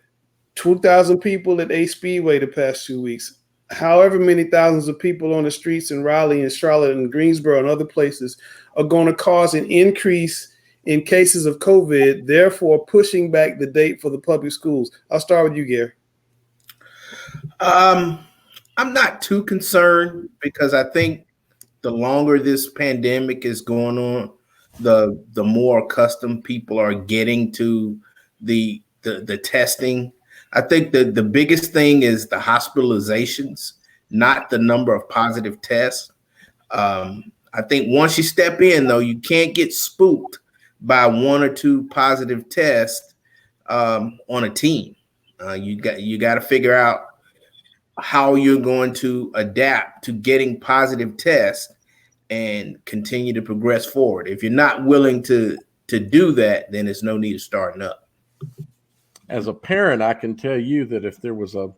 2,000 people at A Speedway the past 2 weeks, however many thousands of people on the streets in Raleigh and Charlotte and Greensboro and other places, are going to cause an increase in cases of COVID, therefore pushing back the date for the public schools? I'll start with you, Gary. I'm not too concerned, because I think the longer this pandemic is going on, the more accustomed people are getting to the testing. I think that the biggest thing is the hospitalizations, not the number of positive tests. I think once you step in, though, you can't get spooked by 1 or 2 positive tests on a team. You got to figure out how you're going to adapt to getting positive tests and continue to progress forward. If you're not willing to do that, then there's no need of starting up. As a parent, I can tell you that if there was a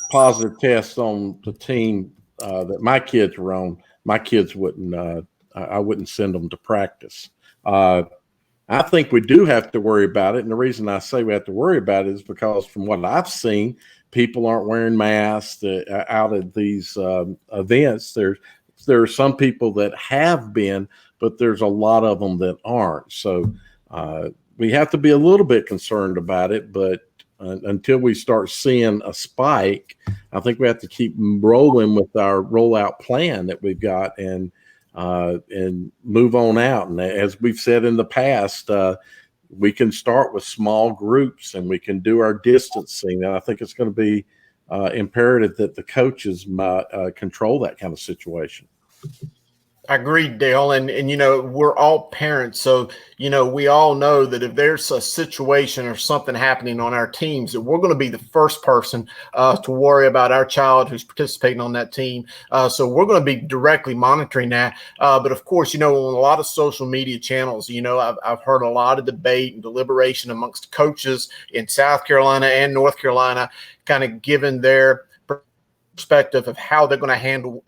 positive test on the team that my kids were on, my kids wouldn't. I wouldn't send them to practice. I think we do have to worry about it. And the reason I say we have to worry about it is because from what I've seen, people aren't wearing masks out at these events. There are some people that have been, but there's a lot of them that aren't. So we have to be a little bit concerned about it. But until we start seeing a spike, I think we have to keep rolling with our rollout plan that we've got and move on out. And as we've said in the past, we can start with small groups and we can do our distancing. And I think it's going to be imperative that the coaches control that kind of situation. I agree, Dale. And we're all parents. So, we all know that if there's a situation or something happening on our teams, that we're going to be the first person to worry about our child who's participating on that team. So we're going to be directly monitoring that. But of course, on a lot of social media channels, I've heard a lot of debate and deliberation amongst coaches in South Carolina and North Carolina, kind of giving their perspective of how they're going to handle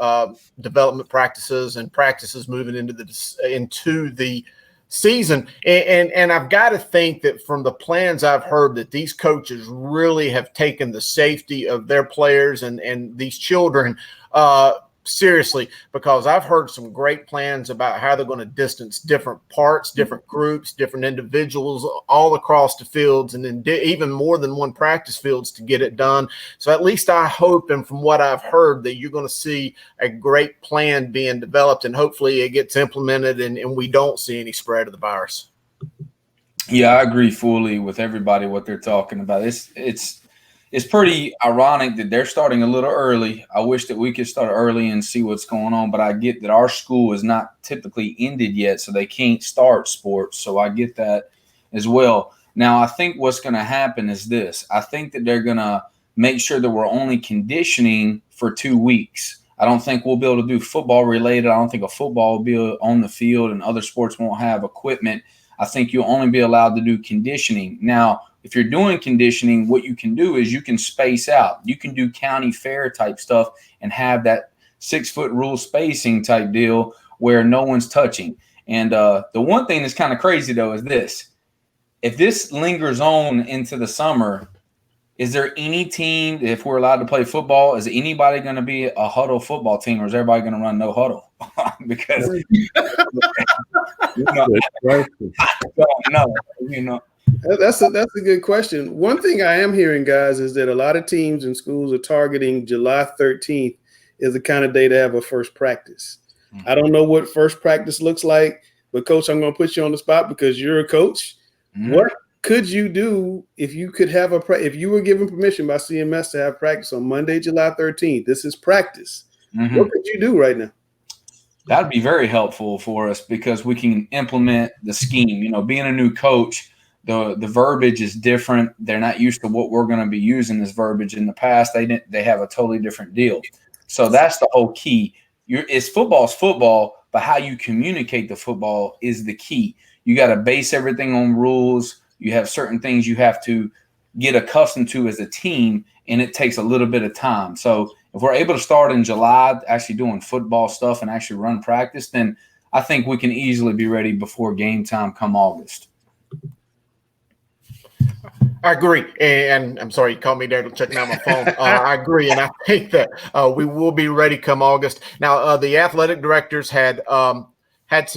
development practices and practices moving into the season. And I've got to think that from the plans I've heard that these coaches really have taken the safety of their players and these children seriously, because I've heard some great plans about how they're going to distance different parts, different groups, different individuals all across the fields, and then even more than one practice fields to get it done. So at least I hope, and from what I've heard, that you're going to see a great plan being developed, and hopefully it gets implemented and we don't see any spread of the virus. Yeah, I agree fully with everybody what they're talking about. It's pretty ironic that they're starting a little early. I wish that we could start early and see what's going on, but I get that our school is not typically ended yet, so they can't start sports. So I get that as well. Now, I think what's going to happen is this. I think that they're going to make sure that we're only conditioning for 2 weeks. I don't think we'll be able to do football related. I don't think a football will be on the field and other sports won't have equipment. I think you'll only be allowed to do conditioning. Now, if you're doing conditioning, what you can do is you can space out. You can do county fair type stuff and have that 6-foot rule spacing type deal where no one's touching. And the one thing that's kind of crazy, though, is this. If this lingers on into the summer, is there any team, if we're allowed to play football, is anybody going to be a huddle football team, or is everybody going to run no huddle? Because I don't know. That's a good question. One thing I am hearing, guys, is that a lot of teams and schools are targeting July 13th as the kind of day to have a first practice. Mm-hmm. I don't know what first practice looks like, but Coach, I'm going to put you on the spot because you're a coach. Mm-hmm. What could you do if you could have if you were given permission by CMS to have practice on Monday, July 13th? This is practice. Mm-hmm. What could you do right now? That'd be very helpful for us because we can implement the scheme. You know, being a new coach, the verbiage is different. They're not used to what we're going to be using this verbiage. In the past, they have a totally different deal. So that's the whole key. Football's football, but how you communicate the football is the key. You got to base everything on rules. You have certain things you have to get accustomed to as a team, and it takes a little bit of time. So if we're able to start in July actually doing football stuff and actually run practice, then I think we can easily be ready before game time come August. I agree. And I'm sorry, you called me there to check out my phone. I agree. And I think that we will be ready come August. Now, the athletic directors had some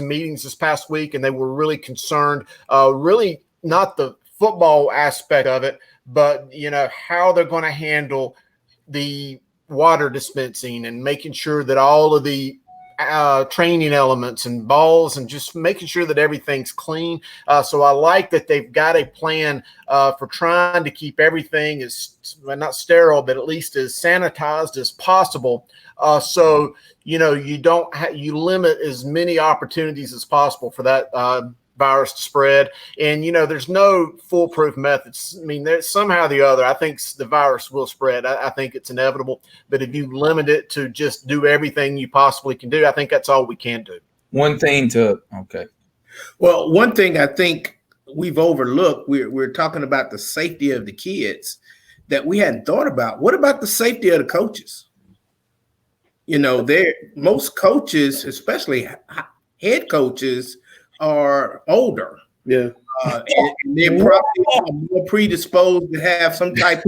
meetings this past week, and they were really concerned, really not the football aspect of it, but, you know, how they're going to handle the water dispensing and making sure that all of the training elements and balls and just making sure that everything's clean. So I like that they've got a plan for trying to keep everything as not sterile, but at least as sanitized as possible. So, you know, you limit as many opportunities as possible for that virus to spread. And, you know, there's no foolproof methods. I mean, there's somehow or the other, I think the virus will spread. I think it's inevitable. But if you limit it to just do everything you possibly can do, I think that's all we can do. Well, one thing I think we've overlooked, we're talking about the safety of the kids that we hadn't thought about. What about the safety of the coaches? You know, most coaches, especially head coaches, are older. Yeah. And they're probably more predisposed to have some type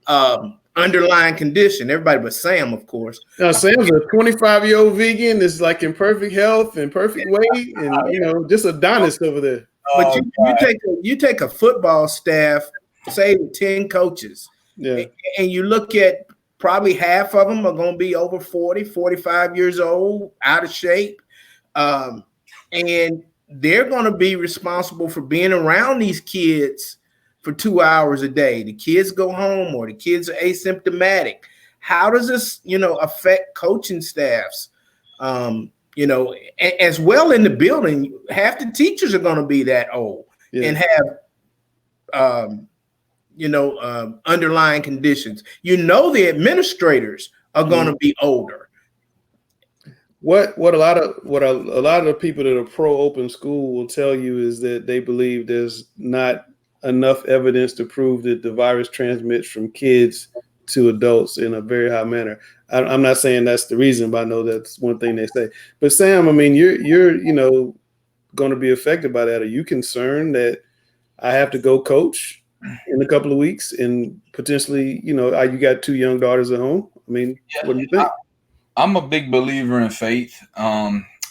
of underlying condition. Everybody but Sam, of course. Now, Sam's a 25-year-old vegan that's like in perfect health and perfect weight and, you know, just Adonis over there. But you take a football staff, say 10 coaches, and you look at probably half of them are going to be over 40, 45 years old, out of shape. And they're going to be responsible for being around these kids for 2 hours a day. The kids go home or the kids are asymptomatic. How does this, you know, affect coaching staffs? You know, as well in the building, half the teachers are going to be that old and have, you know, underlying conditions. You know, the administrators are going to be older. What a lot of the people that are pro open school will tell you is that they believe there's not enough evidence to prove that the virus transmits from kids to adults in a very high manner. I'm not saying that's the reason, but I know that's one thing they say. But Sam, I mean, you're going to be affected by that. Are you concerned that I have to go coach in a couple of weeks and potentially, you got 2 young daughters at home? I mean, what do you think? I'm a big believer in faith.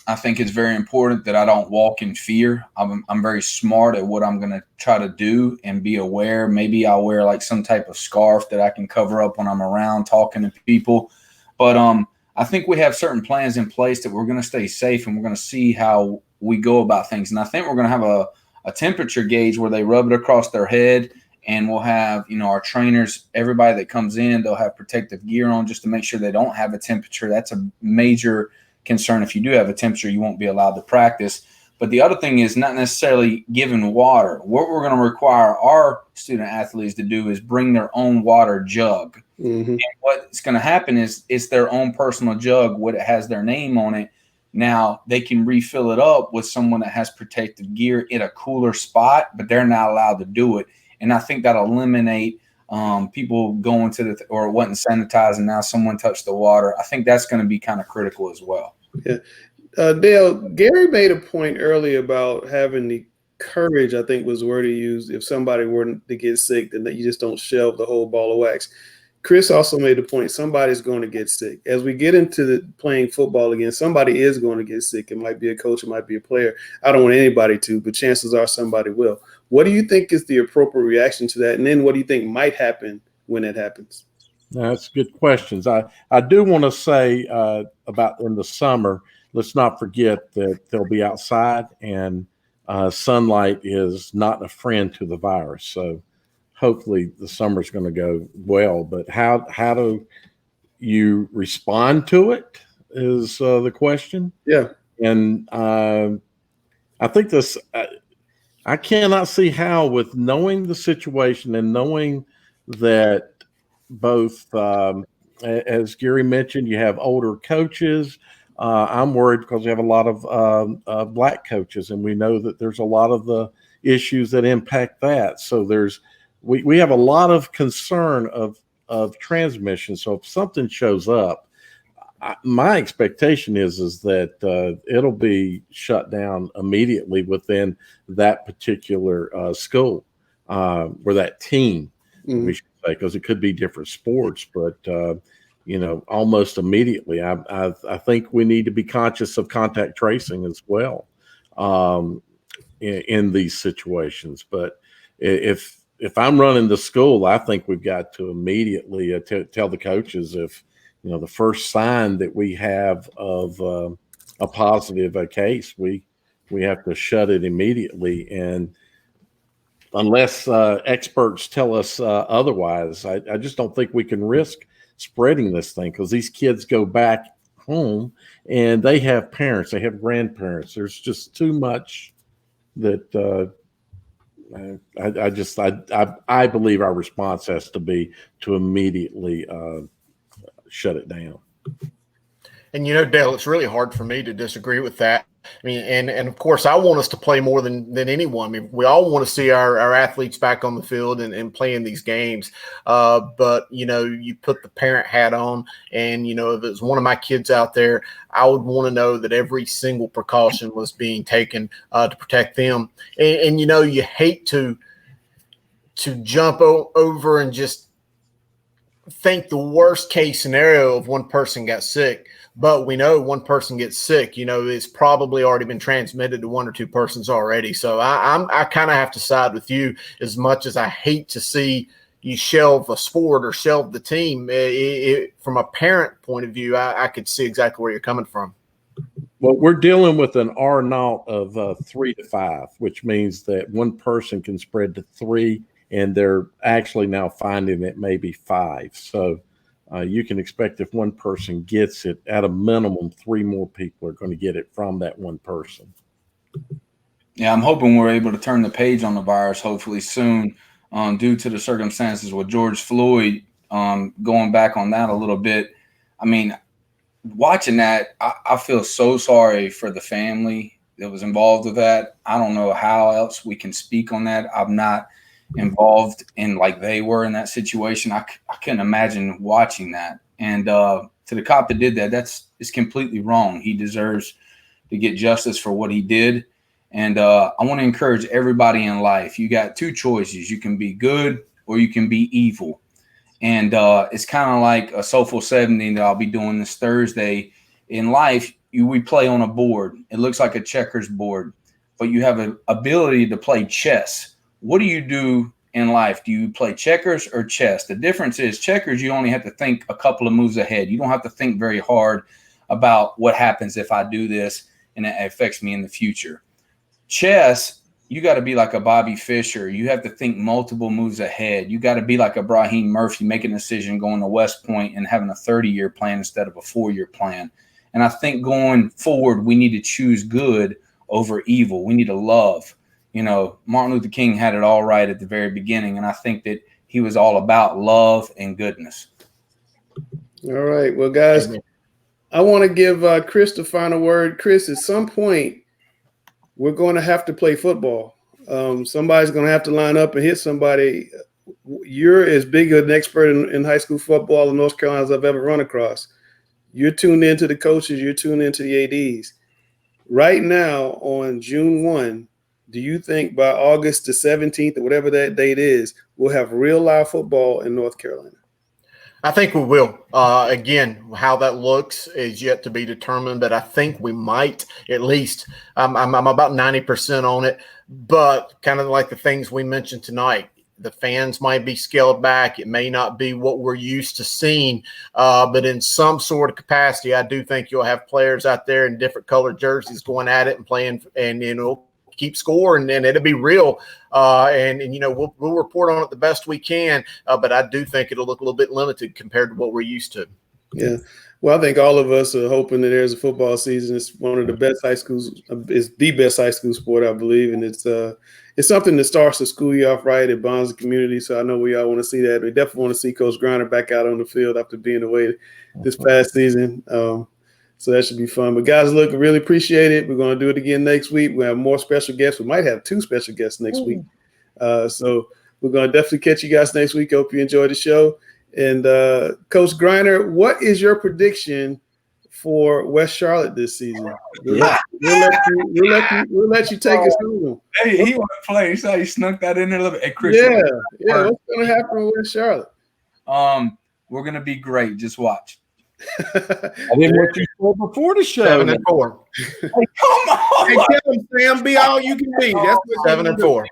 I think it's very important that I don't walk in fear. I'm very smart at what I'm going to try to do and be aware. Maybe I'll wear like some type of scarf that I can cover up when I'm around talking to people. But I think we have certain plans in place that we're going to stay safe, and we're going to see how we go about things. And I think we're going to have a temperature gauge where they rub it across their head, and we'll have, our trainers, everybody that comes in, they'll have protective gear on just to make sure they don't have a temperature. That's a major concern. If you do have a temperature, you won't be allowed to practice. But the other thing is not necessarily giving water. What we're going to require our student athletes to do is bring their own water jug. Mm-hmm. And what's going to happen is it's their own personal jug. What it has their name on it. Now they can refill it up with someone that has protective gear in a cooler spot, but they're not allowed to do it. And I think that'll eliminate people going to or it wasn't sanitized and now someone touched the water. I think that's going to be kind of critical as well. Yeah. Dale, Gary made a point earlier about having the courage, I think was the word he used, if somebody were to get sick, then that you just don't shelve the whole ball of wax. Chris also made the point somebody's going to get sick. As we get into playing football again, somebody is going to get sick. It might be a coach, it might be a player. I don't want anybody to, but chances are somebody will. What do you think is the appropriate reaction to that? And then what do you think might happen when it happens? That's good questions. I do want to say about in the summer, let's not forget that they'll be outside, and sunlight is not a friend to the virus. So hopefully the summer's going to go well. But how do you respond to it is the question. Yeah. And I think this I cannot see how, with knowing the situation and knowing that both, as Gary mentioned, you have older coaches. I'm worried because we have a lot of black coaches, and we know that there's a lot of the issues that impact that. So we have a lot of concern of transmission. So if something shows up, my expectation is that it'll be shut down immediately within that particular school or that team, we should say, because it could be different sports, but almost immediately. I think we need to be conscious of contact tracing as well in these situations. But if I'm running the school, I think we've got to immediately tell the coaches if the first sign that we have of a positive case, we have to shut it immediately. And unless experts tell us otherwise, I just don't think we can risk spreading this thing, because these kids go back home and they have parents, they have grandparents. There's just too much that I believe our response has to be to immediately shut it down. And Dale, it's really hard for me to disagree with that. I mean, and of course, I want us to play more than anyone. I mean, we all want to see our athletes back on the field and playing these games. But you put the parent hat on, and if there's one of my kids out there, I would want to know that every single precaution was being taken to protect them. And you hate to jump over and just think the worst case scenario of one person got sick. But we know one person gets sick, it's probably already been transmitted to 1 or 2 persons already. So I kind of have to side with you. As much as I hate to see you shelve a sport or shelve the team, from a parent point of view, I could see exactly where you're coming from. Well, we're dealing with an R0 of 3 to 5, which means that one person can spread to 3, and they're actually now finding it maybe 5. So you can expect if one person gets it, at a minimum, 3 more people are going to get it from that one person. Yeah, I'm hoping we're able to turn the page on the virus hopefully soon, due to the circumstances with George Floyd. Going back on that a little bit, I mean, watching that, I feel so sorry for the family that was involved with that. I don't know how else we can speak on that. I'm not involved in like they were in that situation. I couldn't imagine watching that. And to the cop that did that, it's completely wrong. He deserves to get justice for what he did. And I want to encourage everybody in life. You got two choices. You can be good or you can be evil. And it's kind of like a Soulful 70 that I'll be doing this Thursday. In life, we play on a board. It looks like a checkers board, but you have an ability to play chess. What do you do in life? Do you play checkers or chess? The difference is checkers, you only have to think a couple of moves ahead. You don't have to think very hard about what happens if I do this and it affects me in the future. Chess, you got to be like a Bobby Fischer. You have to think multiple moves ahead. You got to be like a Brahim Murphy, making a decision going to West Point and having a 30-year plan instead of a 4-year plan. And I think going forward, we need to choose good over evil. We need to love. You know, Martin Luther King had it all right at the very beginning, and I think that he was all about love and goodness. All right. Well, guys, I want to give Chris the final word. Chris, at some point, we're going to have to play football. Somebody's going to have to line up and hit somebody. You're as big an expert in high school football in North Carolina as I've ever run across. You're tuned into the coaches. You're tuned into the ADs. Right now, on June 1, do you think by August the 17th or whatever that date is, we'll have real live football in North Carolina? I think we will. Again, how that looks is yet to be determined, but I think we might. At least I'm about 90% on it. But kind of like the things we mentioned tonight, the fans might be scaled back. It may not be what we're used to seeing, but in some sort of capacity, I do think you'll have players out there in different colored jerseys going at it and playing, and keep score, and it'll be real. And we'll report on it the best we can. But I do think it'll look a little bit limited compared to what we're used to. Yeah. Well, I think all of us are hoping that there's a football season. It's one of the best high schools. It's the best high school sport, I believe, and it's something that starts the school year off right. It bonds the community. So I know we all want to see that. We definitely want to see Coach Griner back out on the field after being away this past season. So that should be fun. But guys, look, I really appreciate it. We're going to do it again next week. We have more special guests. We might have 2 special guests next week. So we're going to definitely catch you guys next week. Hope you enjoy the show. And Coach Griner, what is your prediction for West Charlotte this season? We'll let you take us home. Hey, he want to play. So he snuck that in there a little bit. Hey, Chris, yeah. What's going to happen with West Charlotte? We're going to be great. Just watch. I didn't what you said before the show. 7-4. Hey, come on. Hey, Kevin, Sam, be all you can be. That's what 7-4.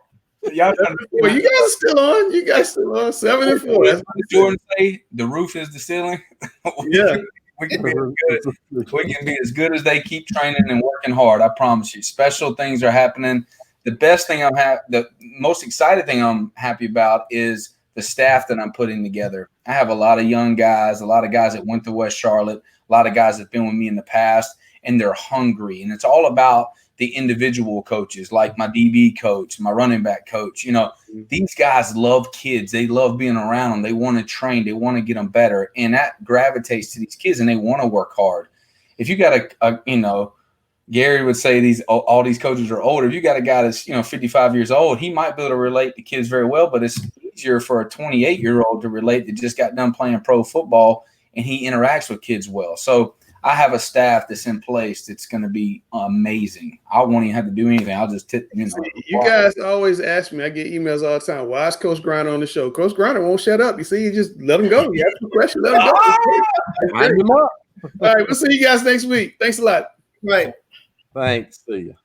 Y'all well, you guys are still on. You guys still on 7-4. That's what Jordan say. The roof is the ceiling. Yeah. We can be as good as they keep training and working hard. I promise you. Special things are happening. The best thing the most excited thing I'm happy about is the staff that I'm putting together. I have a lot of young guys, a lot of guys that went to West Charlotte, a lot of guys that have been with me in the past, and they're hungry. And it's all about the individual coaches, like my DB coach, my running back coach. These guys love kids. They love being around them. They want to train. They want to get them better. And that gravitates to these kids, and they want to work hard. If you got Gary would say all these coaches are older. If you got a guy that's 55 years old, he might be able to relate to kids very well, but it's easier for a 28-year-old to relate that just got done playing pro football and he interacts with kids well. So I have a staff that's in place that's going to be amazing. I won't even have to do anything. I'll just You guys always ask me. I get emails all the time. Why is Coach Griner on the show? Coach Griner won't shut up. You see, you just let him go. You ask a question, let him go. Wind them up. All right, we'll see you guys next week. Thanks a lot. Right. Thanks. See you.